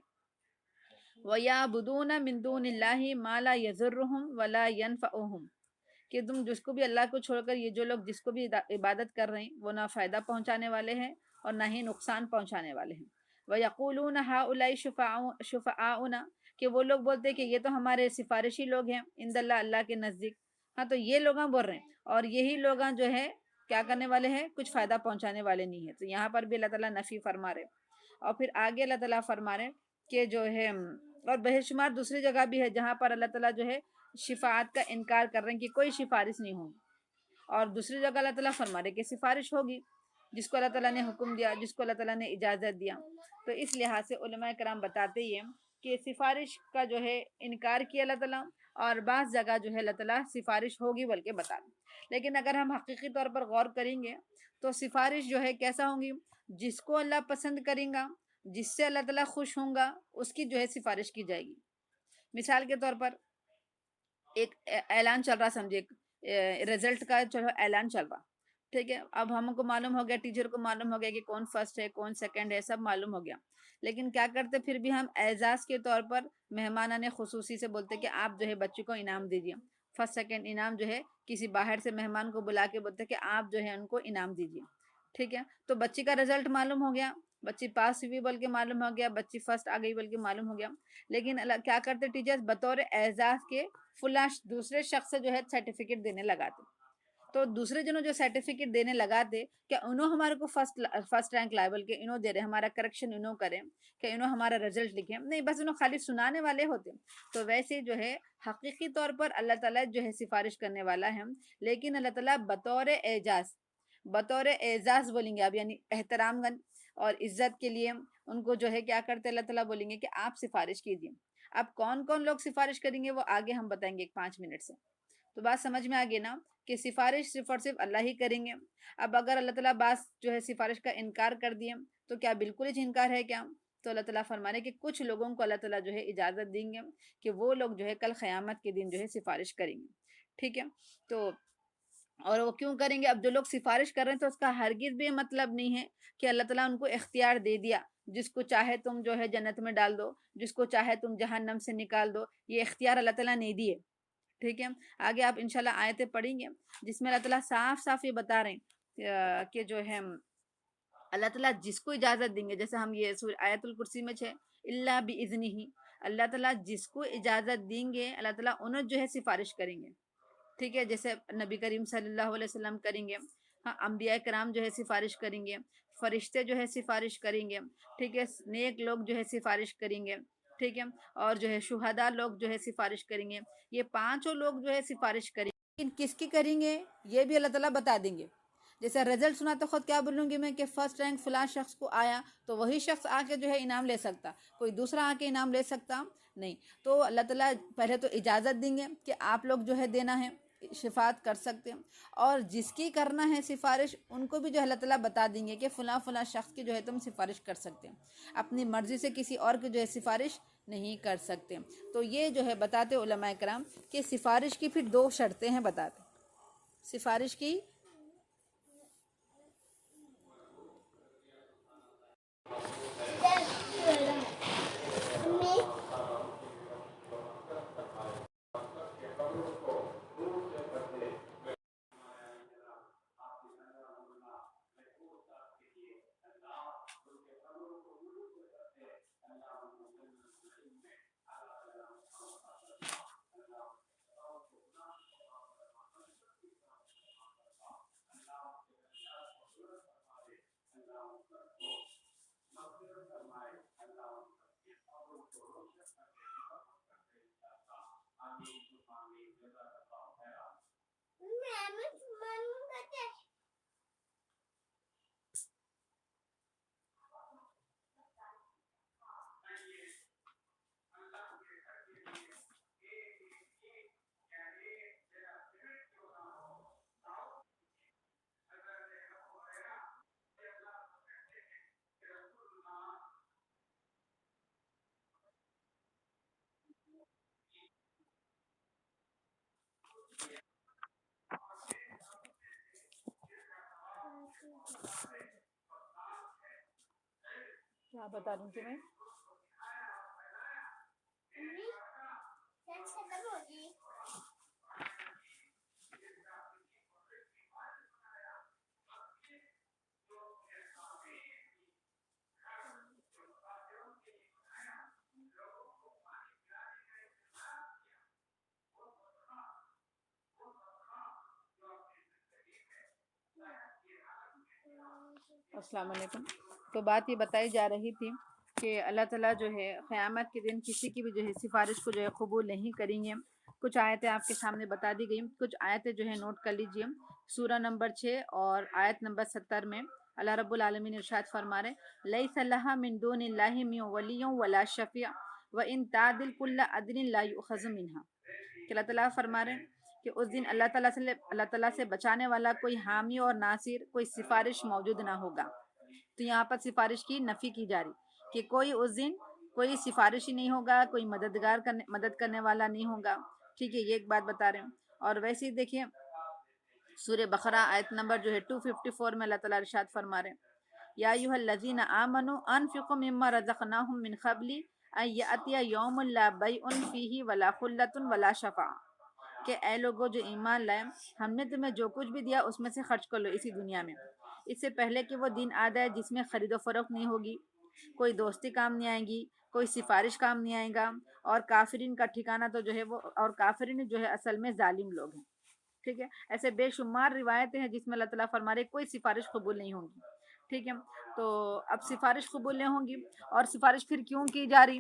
وَيَعْبُدُونَ مِن دُونِ اللَّهِ مَا لَا يَضُرُّهُمْ وَلَا يَنْفَعُهُمْ، کہ تم جس کو بھی اللہ کو چھوڑ کر یہ جو لوگ جس کو بھی عبادت کر رہے ہیں وہ نہ فائدہ پہنچانے والے ہیں اور نہ ہی نقصان پہنچانے والے ہیں۔ وَيَقُولُونَ هَؤُلَاءِ شُفَعَاؤُنَا، کہ وہ لوگ بولتے ہیں کہ یہ تو ہمارے سفارشی لوگ ہیں عند اللہ، اللہ کے نزدیک، ہاں تو یہ لوگ بول رہے ہیں، اور یہی لوگ جو ہے کیا کرنے والے ہیں؟ کچھ فائدہ پہنچانے والے نہیں ہیں۔ تو یہاں پر بھی اللہ تعالیٰ نفی فرما رہے، اور پھر آگے اللہ تعالیٰ فرما رہے کہ جو ہے اور بے شمار دوسری جگہ بھی ہے جہاں پر اللہ تعالیٰ جو ہے شفاعت کا انکار کر رہے ہیں کہ کوئی سفارش نہیں ہوگی، اور دوسری جگہ اللہ تعالیٰ فرما رہے کہ سفارش ہوگی جس کو اللہ تعالیٰ نے حکم دیا، جس کو اللہ تعالیٰ نے اجازت دیا۔ تو اس لحاظ سے علماء کرام بتاتے ہیں کہ سفارش کا جو ہے انکار کیا اللہ تعالیٰ، اور بعض جگہ جو ہے اللہ تعالیٰ سفارش ہوگی بلکہ بتا دیں. لیکن اگر ہم حقیقی طور پر غور کریں گے تو سفارش جو ہے کیسا ہوں گی؟ جس کو اللہ پسند کریں گا، جس سے اللہ تعالیٰ خوش ہوں گا، اس کی جو ہے سفارش کی جائے گی. مثال کے طور پر ایک اعلان چل رہا، سمجھے رزلٹ کا چلو اعلان چل رہا، ٹھیک ہے. اب ہم کو معلوم ہو گیا، ٹیچر کو معلوم ہو گیا کہ کون فرسٹ ہے کون سیکنڈ ہے، سب معلوم ہو گیا. لیکن کیا کرتے پھر بھی ہم اعزاز کے طور پر مہمانان خصوصی سے بولتے کہ آپ جو ہے بچے کو انعام دیجیے. فرسٹ سیکنڈ انعام جو ہے کسی باہر سے مہمان کو بلا کے بولتے کہ آپ جو ہے ان کو انعام دیجیے. ٹھیک ہے. تو بچی کا رزلٹ معلوم ہو گیا، بچی پاس ہوئی بول کے معلوم ہو گیا، بچی فرسٹ آ گئی بول کے معلوم ہو گیا. لیکن کیا کرتے ٹیچر بطور اعزاز کے فلاں دوسرے شخص سے جو ہے سرٹیفکیٹ دینے لگاتے. تو دوسرے جنوں جو سرٹیفکیٹ دینے لگاتے کہ انہوں ہمارے کو فرسٹ رینک لائبل کے انہوں دے رہے، ہمارا کریکشن انہوں کریں کہ انہوں ہمارا رزلٹ لکھیں، نہیں بس انہوں خالی سنانے والے ہوتے. تو ویسے جو ہے حقیقی طور پر اللہ تعالیٰ جو ہے سفارش کرنے والا ہے، لیکن اللہ تعالیٰ بطور اعزاز بولیں گے اب، یعنی احترام اور عزت کے لیے ان کو جو ہے کیا کرتے اللہ تعالیٰ بولیں گے کہ آپ سفارش کیجیے. اب کون کون لوگ سفارش کریں گے وہ آگے ہم بتائیں گے 5 منٹ سے. تو بات سمجھ میں آگے نا کہ سفارش صرف اور صرف اللہ ہی کریں گے. اب اگر اللہ تعالیٰ بعض جو ہے سفارش کا انکار کر دیے تو کیا بالکل ہی انکار ہے کیا؟ تو اللہ تعالیٰ فرمانے کہ کچھ لوگوں کو اللہ تعالیٰ جو ہے اجازت دیں گے کہ وہ لوگ جو ہے کل قیامت کے دن جو ہے سفارش کریں گے. ٹھیک ہے. تو اور وہ کیوں کریں گے؟ اب جو لوگ سفارش کر رہے ہیں تو اس کا ہرگز بھی مطلب نہیں ہے کہ اللہ تعالیٰ ان کو اختیار دے دیا، جس کو چاہے تم جو ہے جنت میں ڈال دو، جس کو چاہے تم جہنم سے نکال دو. یہ اختیار اللہ تعالیٰ نہیں دیے. ٹھیک ہے. آگے آپ انشاءاللہ آیتیں پڑھیں گے جس میں اللہ تعالیٰ صاف صاف یہ بتا رہے ہیں کہ جو ہے اللہ تعالیٰ جس کو اجازت دیں گے، جیسے ہم یہ آیت الکرسی میں اللہ بِإِذْنِهِ، اللہ تعالیٰ جس کو اجازت دیں گے اللہ تعالیٰ انہوں جو ہے سفارش کریں گے. ٹھیک ہے. جیسے نبی کریم صلی اللہ علیہ وسلم کریں گے، ہاں انبیاء کرام جو ہے سفارش کریں گے، فرشتے جو ہے سفارش کریں گے. ٹھیک ہے. نیک لوگ جو ہے سفارش کریں گے. ٹھیک ہے. اور جو ہے شہداء لوگ جو ہے سفارش کریں گے. یہ پانچوں لوگ جو ہے سفارش کریں گے. لیکن کس کی کریں گے یہ بھی اللہ تعالیٰ بتا دیں گے. جیسے رزلٹ سنا تو خود کیا بولوں گی میں کہ فرسٹ رینک فلاں شخص کو آیا، تو وہی شخص آ کے جو ہے انعام لے سکتا، کوئی دوسرا آ کے انعام لے سکتا نہیں. تو اللہ تعالیٰ پہلے تو اجازت دیں گے کہ آپ لوگ جو ہے دینا ہے، شفاعت کر سکتے ہیں. اور جس کی کرنا ہے سفارش ان کو بھی جو اللہ تعالیٰ بتا دیں گے کہ فلاں فلاں شخص کی جو ہے تم سفارش کر سکتے ہیں، اپنی مرضی سے کسی اور کی جو ہے سفارش نہیں کر سکتے. تو یہ جو ہے بتاتے علماء کرام کہ سفارش کی پھر 2 شرطیں ہیں. بتاتے سفارش کی کیا بتا دوں تمہیں؟ السلام علیکم. تو بات یہ بتائی جا رہی تھی کہ اللہ تعالیٰ جو ہے قیامت کے دن کسی کی بھی جو ہے سفارش کو جو ہے قبول نہیں کریں گے. کچھ آیتیں آپ کے سامنے بتا دی گئی، کچھ آیتیں جو ہے نوٹ کر لیجئے. سورہ نمبر 6 اور آیت نمبر 70 میں اللہ رب العالمین ارشاد فرما رہے لیس لها من دون الله من ولی ولا شفیع وان تعدل كل عدل لا یؤخذ منها، کہ اللہ تعالیٰ فرما رہے ہیں کہ اس دن اللہ تعالیٰ سے بچانے والا کوئی حامی اور ناصر، کوئی سفارش موجود نہ ہوگا۔ تو یہاں پر سفارش کی نفی کی جا رہی کہ کوئی اس دن کوئی سفارش ہی نہیں ہوگا، کوئی مدد کرنے والا نہیں ہوگا، ٹھیک ہے، یہ ایک بات بتا رہے ہیں۔ اور ویسے ہی دیکھیں سورہ بقرہ آیت نمبر جو ہے 254 میں اللہ تعالیٰ ارشاد فرما رہے ہیں یا ایھا الذین آمنوا انفقوا مما رزقناکم من قبل ان یأتی یوم لا بیع فیہ ولا خلۃ ولا شفاعۃ، کہ اے لوگوں جو ایمان لائے، ہم نے تمہیں جو کچھ بھی دیا اس میں سے خرچ کر لو اسی دنیا میں، اس سے پہلے کہ وہ دن آ جائے جس میں خرید و فروخت نہیں ہوگی، کوئی دوستی کام نہیں آئے گی، کوئی سفارش کام نہیں آئے گا، اور کافرین کا ٹھکانہ تو جو ہے وہ، اور کافرین جو ہے اصل میں ظالم لوگ ہیں، ٹھیک ہے۔ ایسے بے شمار روایتیں ہیں جس میں اللہ تعالیٰ فرما رہے کوئی سفارش قبول نہیں ہوگی، ٹھیک ہے۔ تو اب سفارش قبول نہیں ہوں گی، اور سفارش پھر کیوں کی جا رہی،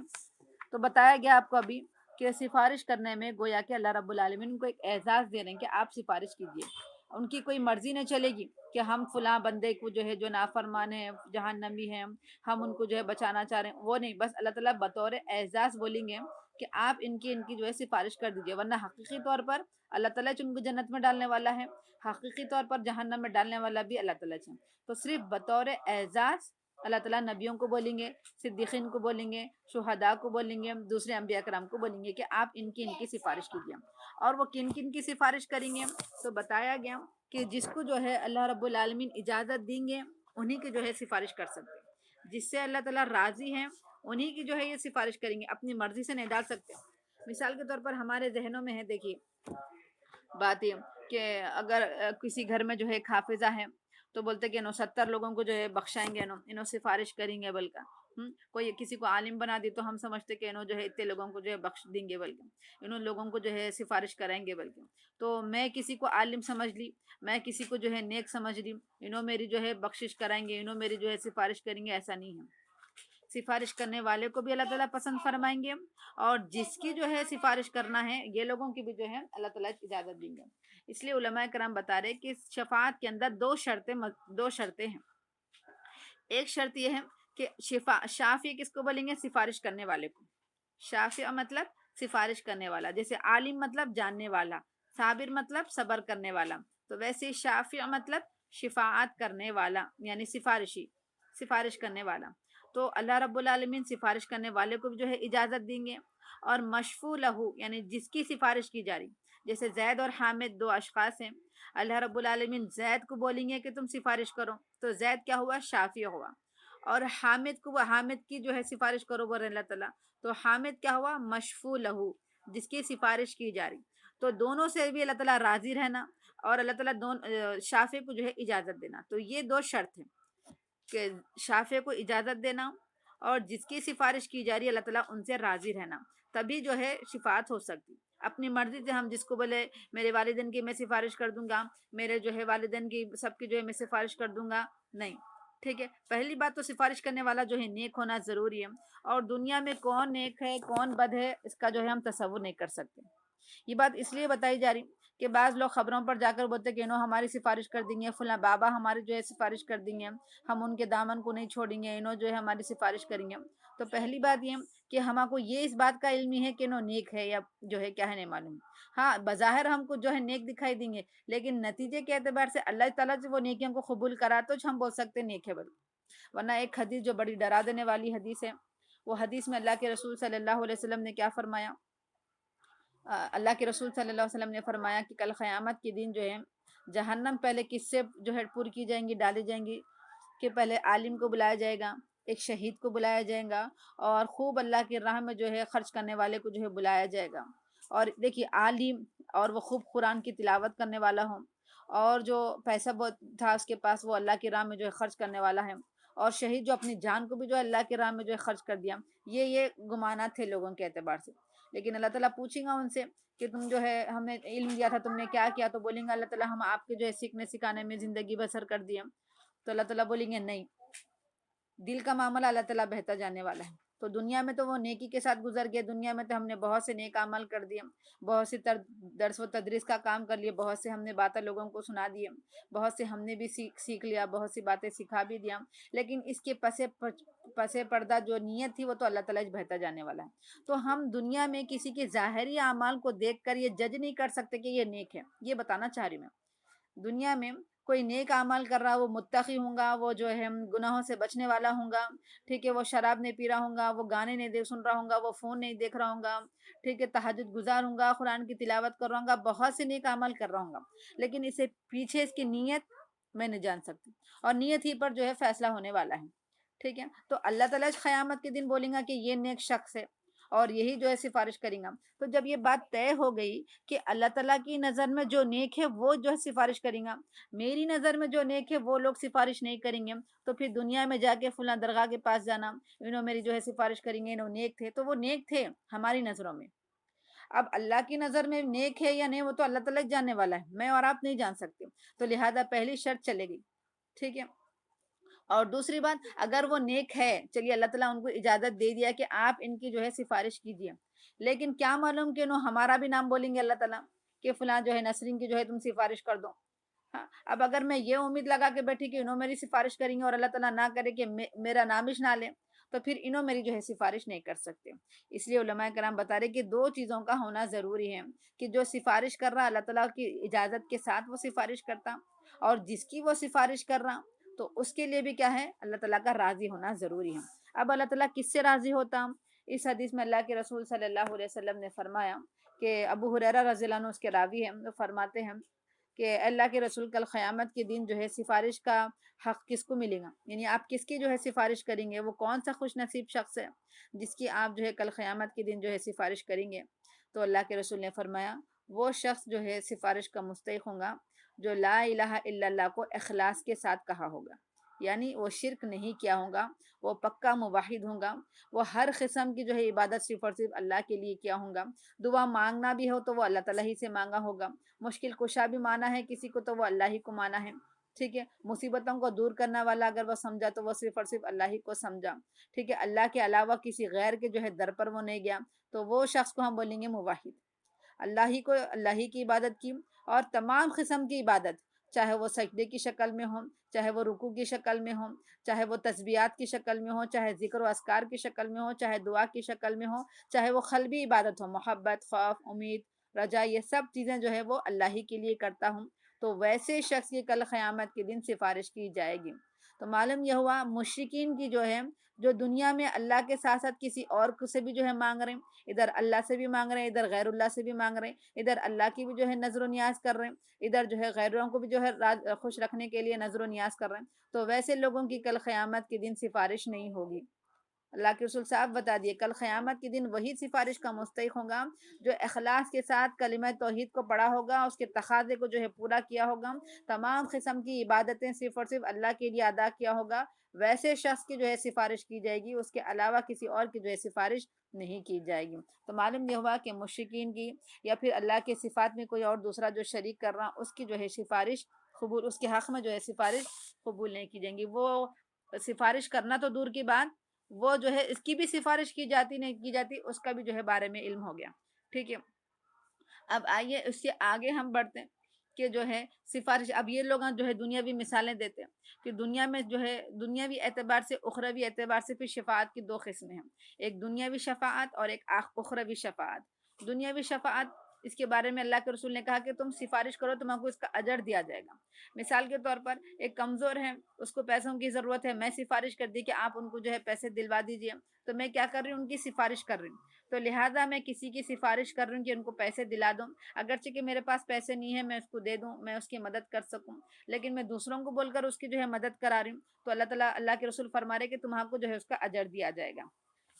تو بتایا گیا آپ کو ابھی کہ سفارش کرنے میں گویا کہ اللہ رب العالمین کو ایک اعزاز دے رہے ہیں کہ آپ سفارش کیجیے، ان کی کوئی مرضی نہیں چلے گی کہ ہم فلاں بندے کو جو ہے جو نافرمان ہے، جہنمی ہے، ہم ان کو جو ہے بچانا چاہ رہے ہیں، وہ نہیں، بس اللہ تعالیٰ بطور اعزاز بولیں گے کہ آپ ان کی جو ہے سفارش کر دیجیے، ورنہ حقیقی طور پر اللہ تعالیٰ ان کو جنت میں ڈالنے والا ہے، حقیقی طور پر جہنم میں ڈالنے والا بھی اللہ تعالیٰ ہے۔ تو صرف بطور اعزاز اللہ تعالیٰ نبیوں کو بولیں گے، صدیقین کو بولیں گے، شہداء کو بولیں گے، دوسرے انبیاء کرام کو بولیں گے کہ آپ ان کی سفارش کیجیے۔ اور وہ کن کی سفارش کریں گے، تو بتایا گیا کہ جس کو جو ہے اللہ رب العالمین اجازت دیں گے انہی کی جو ہے سفارش کر سکتے ہیں، جس سے اللہ تعالیٰ راضی ہیں انہی کی جو ہے یہ سفارش کریں گے، اپنی مرضی سے نہیں ڈال سکتے۔ مثال کے طور پر ہمارے ذہنوں میں ہے، دیکھیے بات یہ کہ اگر کسی گھر میں جو ہے ایک حافظہ ہے تو بولتے کہ 70 لوگوں کو جو ہے بخشائیں گے، انہوں سفارش کریں گے، بلکہ کوئی کسی کو عالم بنا دی تو ہم سمجھتے کہ انہوں جو ہے اتنے لوگوں کو جو ہے بخش دیں گے، بلکہ انہوں لوگوں کو جو ہے سفارش کرائیں گے، بلکہ تو میں کسی کو عالم سمجھ لی، میں کسی کو جو ہے نیک سمجھ لی، انہوں میری جو ہے بخشش کرائیں گے، انہوں میری جو ہے سفارش کریں گے، ایسا نہیں ہے۔ سفارش کرنے والے کو بھی اللہ تعالیٰ پسند فرمائیں گے، اور جس کی جو ہے سفارش کرنا ہے یہ لوگوں کی بھی جو ہے اللہ تعالیٰ اجازت دیں گے۔ اس لیے علماء کرام بتا رہے کہ شفاعت کے اندر دو شرطیں ہیں۔ ایک شرط یہ ہے کہ شافع کس کو بولیں گے، سفارش کرنے والے کو، شافع مطلب سفارش کرنے والا، جیسے عالم مطلب جاننے والا، صابر مطلب صبر کرنے والا، تو ویسے شافع مطلب شفاعت کرنے والا، یعنی سفارش کرنے والا۔ تو اللہ رب العالمین سفارش کرنے والے کو جو ہے اجازت دیں گے، اور مشفوع لہو یعنی جس کی سفارش کی جا رہی، جیسے زید اور حامد دو اشخاص ہیں، اللہ رب العالمین زید کو بولیں گے کہ تم سفارش کرو، تو زید کیا ہوا، شافع ہوا، اور حامد کی جو ہے سفارش کرو بول رہے اللہ تعالیٰ، تو حامد کیا ہوا، مشفوع لہو، جس کی سفارش کی جا رہی۔ تو دونوں سے بھی اللہ تعالیٰ راضی رہنا، اور اللہ تعالیٰ شافع کو جو ہے اجازت دینا، تو یہ دو شرط ہیں کہ شافع کو اجازت دینا اور جس کی سفارش کی جا رہی ہے اللہ تعالیٰ ان سے راضی رہنا، تبھی جو ہے شفاعت ہو سکتی۔ اپنی مرضی سے ہم جس کو بولے میرے والدین کی میں سفارش کر دوں گا، میرے جو ہے والدین کی سب کی جو ہے میں سفارش کر دوں گا، نہیں، ٹھیک ہے۔ پہلی بات تو سفارش کرنے والا جو ہے نیک ہونا ضروری ہے، اور دنیا میں کون نیک ہے کون بد ہے اس کا جو ہے ہم تصور نہیں کر سکتے۔ یہ بات اس لیے بتائی جا رہی کہ بعض لوگ خبروں پر جا کر بولتے کہ انہوں ہماری سفارش کر دیں گے، فلاں بابا ہماری جو ہے سفارش کر دیں گے، ہم ان کے دامن کو نہیں چھوڑیں گے، انہوں جو ہے ہماری سفارش کریں گے۔ تو پہلی بات یہ کہ ہم کو یہ اس بات کا علم ہی ہے کہ انہوں نیک ہے یا جو ہے کیا ہے نہیں معلوم، ہاں بظاہر ہم کو جو ہے نیک دکھائی دیں گے، لیکن نتیجے کے اعتبار سے اللہ تعالیٰ سے وہ نیکیوں کو قبول کرا تو ہم بول سکتے نیک ہے، ورنہ ایک حدیث جو بڑی ڈرا دینے والی حدیث ہے، وہ حدیث میں اللہ کے رسول صلی اللہ علیہ وسلم نے کیا فرمایا، اللہ کے رسول صلی اللہ علیہ وسلم نے فرمایا کہ کل قیامت کے دن جو ہے جہنم پہلے کس سے جو ہے پوری کی جائیں گی، ڈالی جائیں گی، کہ پہلے عالم کو بلایا جائے گا، ایک شہید کو بلایا جائے گا، اور خوب اللہ کی راہ میں جو ہے خرچ کرنے والے کو جو ہے بلایا جائے گا۔ اور دیکھیے عالم اور وہ خوب قرآن کی تلاوت کرنے والا ہو، اور جو پیسہ بہت تھا اس کے پاس وہ اللہ کی راہ میں جو ہے خرچ کرنے والا ہے، اور شہید جو اپنی جان کو بھی جو ہے اللہ کی راہ میں جو ہے خرچ کر دیا، یہ گمانات تھے لوگوں کے اعتبار سے۔ لیکن اللہ تعالیٰ پوچھیں گا ان سے کہ تم جو ہے ہم نے علم دیا تھا تم نے کیا کیا، تو بولیں گے اللہ تعالیٰ ہم آپ کے جو ہے سیکھنے سکھانے میں زندگی بسر کر دیا، تو اللہ تعالیٰ بولیں گے نہیں، دل کا معاملہ اللہ تعالیٰ بہتر جاننے والا ہے، تو دنیا میں تو وہ نیکی کے ساتھ گزر گیا، دنیا میں تو ہم نے بہت سے نیک عمل کر دیے، بہت سی درس و تدریس کا کام کر لیے، بہت سے ہم نے باتیں لوگوں کو سنا دیے، بہت سے ہم نے بھی سیکھ لیا، بہت سی باتیں سکھا بھی دیا، لیکن اس کے پس پردہ جو نیت تھی وہ تو اللہ تعالیٰ بہتر جانے والا ہے۔ تو ہم دنیا میں کسی کے ظاہری اعمال کو دیکھ کر یہ جج نہیں کر سکتے کہ یہ نیک ہے، یہ بتانا چاہ رہی ہوں میں۔ دنیا میں کوئی نیک اعمال کر رہا، وہ متقی ہوں گا، وہ جو ہے گناہوں سے بچنے والا ہوں گا، ٹھیک ہے، وہ شراب نہیں پی رہا ہوں گا، وہ گانے نہیں سن رہا ہوں گا، وہ فون نہیں دیکھ رہا ہوں گا، ٹھیک ہے، تہجد گزار ہوں گا، قرآن کی تلاوت کر رہا ہوں گا، بہت سے نیک اعمال کر رہا ہوں گا، لیکن اسے پیچھے اس کی نیت میں نہیں جان سکتی، اور نیت ہی پر جو ہے فیصلہ ہونے والا ہے، ٹھیک ہے۔ تو اللہ تعالیٰ قیامت کے دن بولیں گا کہ یہ نیک شخص ہے، اور یہی جو ہے سفارش کریں گا۔ تو جب یہ بات طے ہو گئی کہ اللہ تعالیٰ کی نظر میں جو نیک ہے وہ جو ہے سفارش کریں گا، میری نظر میں جو نیک ہے وہ لوگ سفارش نہیں کریں گے، تو پھر دنیا میں جا کے فلاں درگاہ کے پاس جانا، انہوں میری جو ہے سفارش کریں گے، انہوں نیک تھے، تو وہ نیک تھے ہماری نظروں میں۔ اب اللہ کی نظر میں نیک ہے یا نہیں وہ تو اللہ تعالیٰ جاننے والا ہے، میں اور آپ نہیں جان سکتے، تو لہذا پہلی شرط چلے گی، ٹھیک ہے۔ اور دوسری بات، اگر وہ نیک ہے، چلیے اللہ تعالیٰ ان کو اجازت دے دیا کہ آپ ان کی جو ہے سفارش کیجیے، لیکن کیا معلوم کہ انہوں ہمارا بھی نام بولیں گے اللہ تعالیٰ کہ فلاں جو ہے نسرین کی جو ہے تم سفارش کر دو۔ ہاں، اب اگر میں یہ امید لگا کے بیٹھی کہ انہوں میری سفارش کریں گے اور اللہ تعالیٰ نہ کرے کہ میرا نامش نہ لے، تو پھر انہوں میری جو ہے سفارش نہیں کر سکتے۔ اس لیے علماء کرام بتا رہے کہ دو چیزوں کا ہونا ضروری ہے، کہ جو سفارش کر رہا اللہ تعالیٰ کی اجازت کے ساتھ وہ سفارش کرتا، اور جس کی وہ سفارش کر رہا تو اس کے لیے بھی کیا ہے، اللہ تعالیٰ کا راضی ہونا ضروری ہے۔ اب اللہ تعالیٰ کس سے راضی ہوتا؟ اس حدیث میں اللہ کے رسول صلی اللہ علیہ وسلم نے فرمایا کہ ابو ہریرہ رضی اللہ عنہ اس کے راوی ہیں، وہ فرماتے ہیں کہ اللہ کے رسول کل قیامت کے دن جو ہے سفارش کا حق کس کو ملے گا، یعنی آپ کس کی جو ہے سفارش کریں گے، وہ کون سا خوش نصیب شخص ہے جس کی آپ جو ہے کل قیامت کے دن جو ہے سفارش کریں گے؟ تو اللہ کے رسول نے فرمایا وہ شخص جو ہے سفارش کا مستحق ہوگا جو لا الہ الا اللہ کو اخلاص کے ساتھ کہا ہوگا، یعنی وہ شرک نہیں کیا ہوگا، وہ پکا موحد ہوگا، وہ ہر قسم کی جو ہے عبادت صرف اور صرف اللہ کے لیے کیا ہوگا، دعا مانگنا بھی ہو تو وہ اللہ تعالیٰ ہی سے مانگا ہوگا، مشکل کشا بھی مانا ہے کسی کو تو وہ اللہ ہی کو مانا ہے، ٹھیک ہے، مصیبتوں کو دور کرنا والا اگر وہ سمجھا تو وہ صرف اور صرف اللہ ہی کو سمجھا، ٹھیک ہے، اللہ کے علاوہ کسی غیر کے جو ہے در پر وہ نہیں گیا، تو وہ شخص کو ہم بولیں گے موحد۔ اللہ ہی کی عبادت کی، اور تمام قسم کی عبادت، چاہے وہ سجدے کی شکل میں ہوں، چاہے وہ رکوع کی شکل میں ہوں، چاہے وہ تسبیحات کی شکل میں ہوں، چاہے ذکر و اذکار کی شکل میں ہوں، چاہے دعا کی شکل میں ہوں، چاہے وہ قلبی عبادت ہو، محبت، خوف، امید، رجا، یہ سب چیزیں جو ہے وہ اللہ ہی کے لیے کرتا ہوں، تو ویسے شخص کی کل قیامت کے دن سفارش کی جائے گی۔ تو معلوم یہ ہوا مشرکین کی جو ہے، جو دنیا میں اللہ کے ساتھ ساتھ کسی اور سے بھی جو ہے مانگ رہے ہیں، ادھر اللہ سے بھی مانگ رہے ہیں، ادھر غیر اللہ سے بھی مانگ رہے ہیں، ادھر اللہ کی بھی جو ہے نظر و نیاز کر رہے ہیں، ادھر جو ہے غیروں کو بھی جو ہے خوش رکھنے کے لیے نظر و نیاز کر رہے ہیں، تو ویسے لوگوں کی کل قیامت کے دن سفارش نہیں ہوگی۔ اللہ کے رسول صاحب بتا دیے کل قیامت کے دن وہی سفارش کا مستحق ہوگا جو اخلاص کے ساتھ کلمہ توحید کو پڑھا ہوگا، اس کے تقاضے کو جو ہے پورا کیا ہوگا، تمام قسم کی عبادتیں صرف اور صرف اللہ کے لیے ادا کیا ہوگا، ویسے شخص کی جو ہے سفارش کی جائے گی، اس کے علاوہ کسی اور کی جو ہے سفارش نہیں کی جائے گی۔ تو معلوم یہ ہوا کہ مشرکین کی یا پھر اللہ کے صفات میں کوئی اور دوسرا جو شریک کر رہا اس کی جو ہے سفارش قبول، اس کے حق میں جو ہے سفارش قبول نہیں کی جائیں گی۔ وہ سفارش کرنا تو دور کی بات، وہ جو ہے اس کی بھی سفارش کی جاتی نہیں کی جاتی، اس کا بھی جو ہے بارے میں علم ہو گیا، ٹھیک ہے۔ اب آئیے اس سے آگے ہم بڑھتے ہیں کہ جو ہے سفارش، اب یہ لوگ جو ہے دنیاوی مثالیں دیتے ہیں کہ دنیا میں جو ہے دنیاوی اعتبار سے اخروی اعتبار سے پھر شفاعت کی دو قسمیں ہیں، ایک دنیاوی شفاعت اور ایک اخروی شفاعت۔ دنیاوی شفاعت اس کے بارے میں اللہ کے رسول نے کہا کہ تم سفارش کرو تم کو اس کا اجر دیا جائے گا۔ مثال کے طور پر ایک کمزور ہے، اس کو پیسوں کی ضرورت ہے، میں سفارش کر دی کہ آپ ان کو جو ہے پیسے دلوا دیجئے، تو میں کیا کر رہی ہوں، ان کی سفارش کر رہی ہوں، تو لہٰذا میں کسی کی سفارش کر رہی ہوں کہ ان کو پیسے دلا دوں، اگرچہ کہ میرے پاس پیسے نہیں ہیں میں اس کو دے دوں، میں اس کی مدد کر سکوں، لیکن میں دوسروں کو بول کر اس کی جو ہے مدد کرا رہی ہوں، تو اللہ کے رسول فرما رہے کہ تمہارے کو جو ہے اس کا اجر دیا جائے گا۔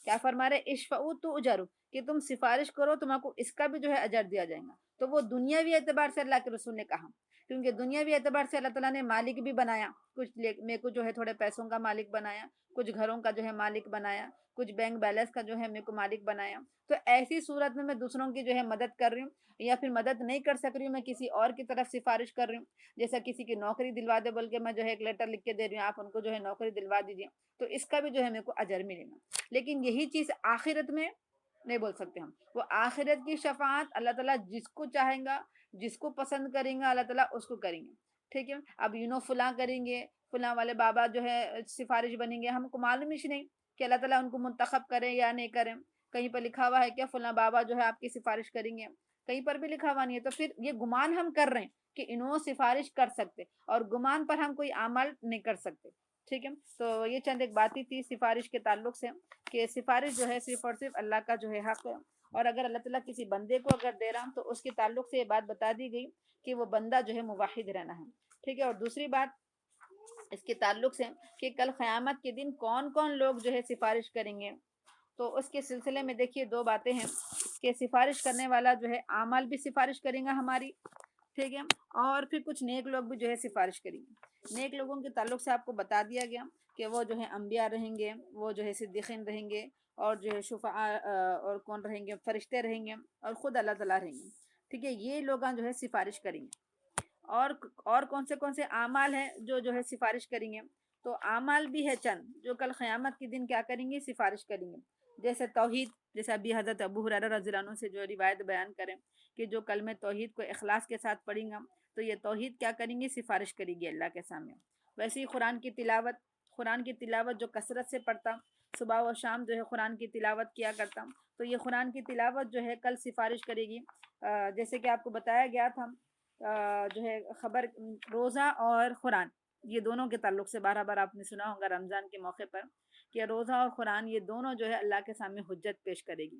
کیا فرما رہے، اشفعوا تؤجروا، کہ تم سفارش کرو تمہارے کو اس کا بھی جو ہے اجر دیا جائے گا۔ تو وہ دنیاوی اعتبار سے اللہ کے رسول نے کہا، کیونکہ دنیاوی اعتبار سے اللہ تعالیٰ نے مالک بھی بنایا، میرے کو جو ہے تھوڑے پیسوں کا مالک بنایا، کچھ گھروں کا جو ہے مالک بنایا، کچھ بینک بیلنس کا جو ہے میرے کو مالک بنایا. تو ایسی صورت میں دوسروں کی جو ہے مدد کر رہی ہوں، یا پھر مدد نہیں کر سک رہی ہوں، میں کسی اور کی طرف سفارش کر رہی ہوں. جیسا کسی کی نوکری دلوا دے بول کے میں جو ہے ایک لیٹر لکھ کے دے رہی ہوں، آپ ان کو جو ہے نوکری دلوا دیجیے، تو اس کا بھی جو ہے میرے کو اجر ملے گا. لیکن یہی چیز آخرت میں نہیں بول سکتے ہم. وہ آخرت کی شفاعت اللہ تعالیٰ جس کو چاہیں گا، جس کو پسند کریں گا اللہ تعالیٰ اس کو کریں گے. ٹھیک ہے. اب فلاں کریں گے، فلاں والے بابا جو ہے سفارش بنیں گے، ہم کو معلوم ہی نہیں کہ اللہ تعالیٰ ان کو منتخب کریں یا نہیں کریں. کہیں پر لکھا ہوا ہے کیا فلاں بابا جو ہے آپ کی سفارش کریں گے؟ کہیں پر بھی لکھا ہوا نہیں ہے. تو پھر یہ گمان ہم کر رہے ہیں کہ انہوں سفارش کر سکتے، اور گمان پر ہم کوئی عمل نہیں کر سکتے. ٹھیک ہے. تو یہ چند ایک باتیں تھی سفارش کے تعلق سے، کہ سفارش جو ہے صرف اور صرف اللہ کا جو ہے حق ہے. اور اگر اللہ تعالیٰ کسی بندے کو اگر دے رہا تو اس کے تعلق سے یہ بات بتا دی گئی کہ وہ بندہ جو ہے موحد رہنا ہے. ٹھیک ہے. اور دوسری بات اس کے تعلق سے کہ کل قیامت کے دن کون کون لوگ جو ہے سفارش کریں گے، تو اس کے سلسلے میں دیکھیے دو باتیں ہیں کہ سفارش کرنے والا جو ہے اعمال بھی سفارش کریں گا ہماری. ٹھیک ہے. اور پھر کچھ نیک لوگ بھی جو ہے سفارش کریں گے. نیک لوگوں کے تعلق سے آپ کو بتا دیا گیا کہ وہ جو ہے انبیاء رہیں گے، وہ جو ہے صدیقین رہیں گے، اور جو ہے شفعاء اور کون رہیں گے، فرشتے رہیں گے، اور خود اللہ تعالیٰ رہیں گے. ٹھیک ہے. یہ لوگ جو ہے سفارش کریں گے. اور کون سے اعمال ہیں جو ہے سفارش کریں گے؟ تو اعمال بھی ہے چند جو کل قیامت کے دن کیا کریں گے، سفارش کریں گے. جیسے توحید، جیسے ابھی حضرت ابو ہریرہ رضی اللہ عنہ سے جو روایت بیان کریں کہ جو کلمہ توحید کو اخلاص کے ساتھ پڑھیں گا تو یہ توحید کیا کریں گے، سفارش کرے گی اللہ کے سامنے. ویسے ہی قرآن کی تلاوت جو کثرت سے پڑھتا، صبح و شام جو ہے قرآن کی تلاوت کیا کرتا، تو یہ قرآن کی تلاوت جو ہے کل سفارش کرے گی. جیسے کہ آپ کو بتایا گیا تھا جو ہے خبر، روزہ اور قرآن یہ دونوں کے تعلق سے بار بار آپ نے سنا ہوگا رمضان کے موقع پر کہ روزہ اور قرآن یہ دونوں جو ہے اللہ کے سامنے حجت پیش کرے گی.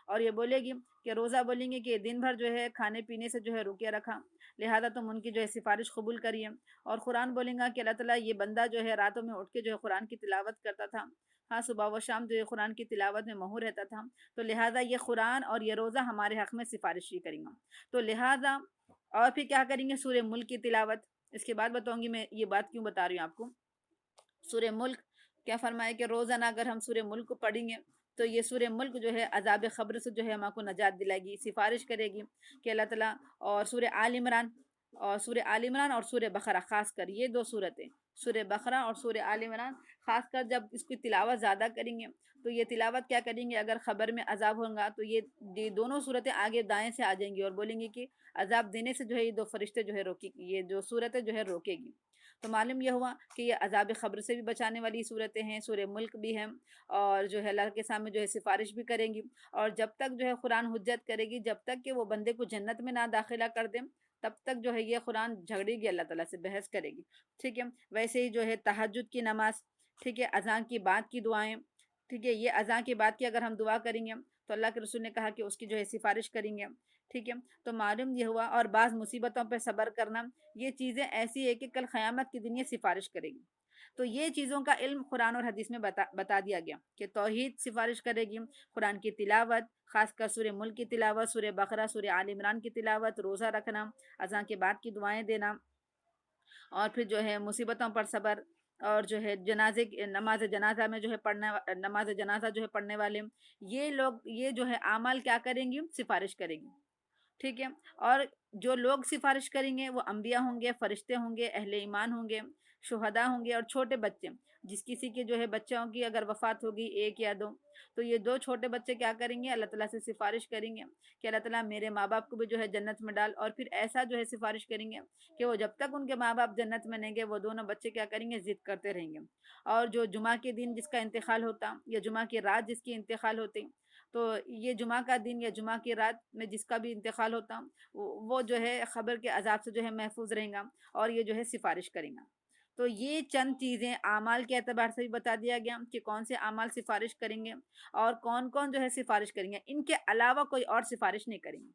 اور یہ بولے گی کہ روزہ بولیں گے کہ دن بھر جو ہے کھانے پینے سے جو ہے روکے رکھا، لہذا تم ان کی جو ہے سفارش قبول کریے. اور قرآن بولیں گا کہ اللہ تعالیٰ یہ بندہ جو ہے راتوں میں اٹھ کے جو ہے قرآن کی تلاوت کرتا تھا، ہاں صبح و شام جو ہے قرآن کی تلاوت میں مہور رہتا تھا، تو لہٰذا یہ قرآن اور یہ روزہ ہمارے حق میں سفارش ہی کریں گا. تو لہٰذا اور پھر کیا کریں گے، سورہ ملک کی تلاوت. اس کے بعد بتاؤں گی میں یہ بات کیوں بتا رہی ہوں آپ کو. سورہ ملک کیا فرمائے کہ روزانہ اگر ہم سورہ ملک کو پڑھیں گے تو یہ سورہ ملک جو ہے عذاب قبر سے جو ہے ہم کو نجات دلائے گی، سفارش کرے گی کہ اللہ تعالیٰ. اور سورہ آل عمران اور سورہ بقرہ، خاص کر یہ دو صورتیں، سورہ بقرہ اور سورہ آل عمران، خاص کر جب اس کی تلاوت زیادہ کریں گے تو یہ تلاوت کیا کریں گے، اگر خبر میں عذاب ہوگا تو یہ دونوں صورتیں آگے دائیں سے آ جائیں گی اور بولیں گی کہ عذاب دینے سے جو ہے یہ دو فرشتے جو ہے روکے گی، یہ جو صورتیں جو ہے روکے گی. تو معلوم یہ ہوا کہ یہ عذاب خبر سے بھی بچانے والی صورتیں ہیں، سورہ ملک بھی ہیں، اور جو ہے اللہ کے سامنے جو ہے سفارش بھی کریں گی. اور جب تک جو ہے قرآن حجت کرے گی، جب تک کہ وہ بندے کو جنت میں نہ داخلہ کر دیں تب تک جو ہے یہ قرآن جھگڑے گی، اللہ تعالیٰ سے بحث کرے گی. ٹھیک ہے. ویسے ہی جو ہے تہجد کی نماز، ٹھیک ہے، اذان کی بعد کی دعائیں، ٹھیک ہے، یہ اذان کی بعد کی اگر ہم دعا کریں گے تو اللہ کے رسول نے کہا کہ اس کی جو ہے سفارش کریں گے. ٹھیک ہے. تو معلوم یہ ہوا. اور بعض مصیبتوں پہ صبر کرنا، یہ چیزیں ایسی ہے کہ کل قیامت کے دن یہ سفارش کرے گی. تو یہ چیزوں کا علم قرآن اور حدیث میں بتا دیا گیا کہ توحید سفارش کرے گی، قرآن کی تلاوت، خاص کر سورہ ملک کی تلاوت، سورہ بقرہ، سورہ آل عمران کی تلاوت، روزہ رکھنا، اذان کے بعد کی دعائیں دینا، اور پھر جو ہے مصیبتوں پر صبر، اور جو ہے نماز جنازہ میں جو ہے نماز جنازہ جو ہے پڑھنے والے یہ لوگ، یہ جو ہے اعمال کیا کریں گی، سفارش کریں گی. ٹھیک ہے. اور جو لوگ سفارش کریں گے وہ انبیاء ہوں گے، فرشتے ہوں گے، اہل ایمان ہوں گے، شہداء ہوں گے، اور چھوٹے بچے. جس کسی کے جو ہے بچوں کی اگر وفات ہوگی ایک یا دو، تو یہ دو چھوٹے بچے کیا کریں گے، اللہ تعالیٰ سے سفارش کریں گے کہ اللہ تعالیٰ میرے ماں باپ کو بھی جو ہے جنت میں ڈال. اور پھر ایسا جو ہے سفارش کریں گے کہ وہ جب تک ان کے ماں باپ جنت میں نہیں گے وہ دونوں بچے کیا کریں گے، ضد کرتے رہیں گے. اور جو جمعہ کے دن جس کا انتقال ہوتا، یا جمعہ کی رات جس کی انتقال ہوتی، تو یہ جمعہ کا دن یا جمعہ کی رات میں جس کا بھی انتقال ہوتا وہ جو ہے خبر کے عذاب سے جو ہے محفوظ رہیں گا، اور یہ جو ہے سفارش کریں گا. تو یہ چند چیزیں اعمال کے اعتبار سے بھی بتا دیا گیا کہ کون سے اعمال سفارش کریں گے اور کون کون جو ہے سفارش کریں گے. ان کے علاوہ کوئی اور سفارش نہیں کریں گے.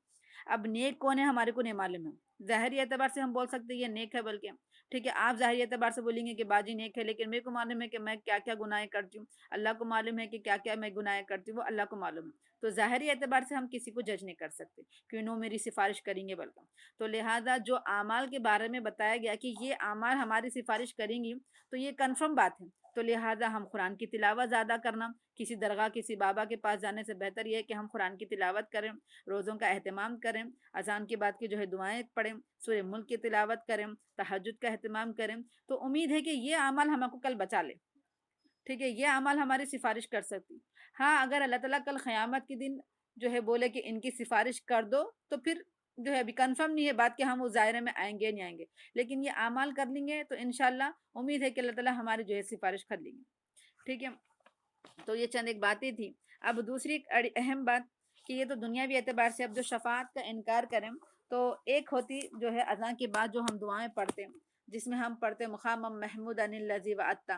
اب نیک کون ہے ہمارے کو نہیں معلوم ہے. ظاہری اعتبار سے ہم بول سکتے ہیں یہ نیک ہے، بلکہ ٹھیک ہے آپ ظاہری اعتبار سے بولیں گے کہ باجی نیک ہے، لیکن میرے کو معلوم ہے کہ میں کیا کیا گناہیں کرتی ہوں، اللہ کو معلوم ہے کہ کیا کیا میں گناہیں کرتی ہوں، وہ اللہ کو معلوم ہے. تو ظاہری اعتبار سے ہم کسی کو جج نہیں کر سکتے کہ انہوں میری سفارش کریں گے بلکہ. تو لہٰذا جو اعمال کے بارے میں بتایا گیا کہ یہ اعمال ہماری سفارش کریں گی، تو یہ کنفرم بات ہے. تو لہٰذا ہم قرآن کی تلاوت زیادہ کرنا، کسی درگاہ کسی بابا کے پاس جانے سے بہتر یہ ہے کہ ہم قرآن کی تلاوت کریں، روزوں کا اہتمام کریں، اذان کے بعد کی جو ہے دعائیں پڑھیں، سورہ ملک کی تلاوت کریں، تہجد کا اہتمام کریں. تو امید ہے کہ یہ عمل ہم کو کل بچا لے. ٹھیک ہے، یہ عمل ہماری سفارش کر سکتی. ہاں اگر اللہ تعالیٰ کل قیامت کے دن جو ہے بولے کہ ان کی سفارش کر دو، تو پھر جو ہے ابھی کنفرم نہیں ہے بات کہ ہم اس دائرے میں آئیں گے نہیں آئیں گے، لیکن یہ اعمال کر لیں گے تو انشاءاللہ امید ہے کہ اللہ تعالیٰ ہماری جو ہے سفارش کر لیں گے. ٹھیک ہے، تو یہ چند ایک باتیں تھی. اب دوسری اہم بات کہ یہ تو دنیاوی اعتبار سے اب جو شفاعت کا انکار کریں، تو ایک ہوتی جو ہے اذان کے بعد جو ہم دعائیں پڑھتے ہیں، جس میں ہم پڑھتے مقام محمود ان الذی وعدت،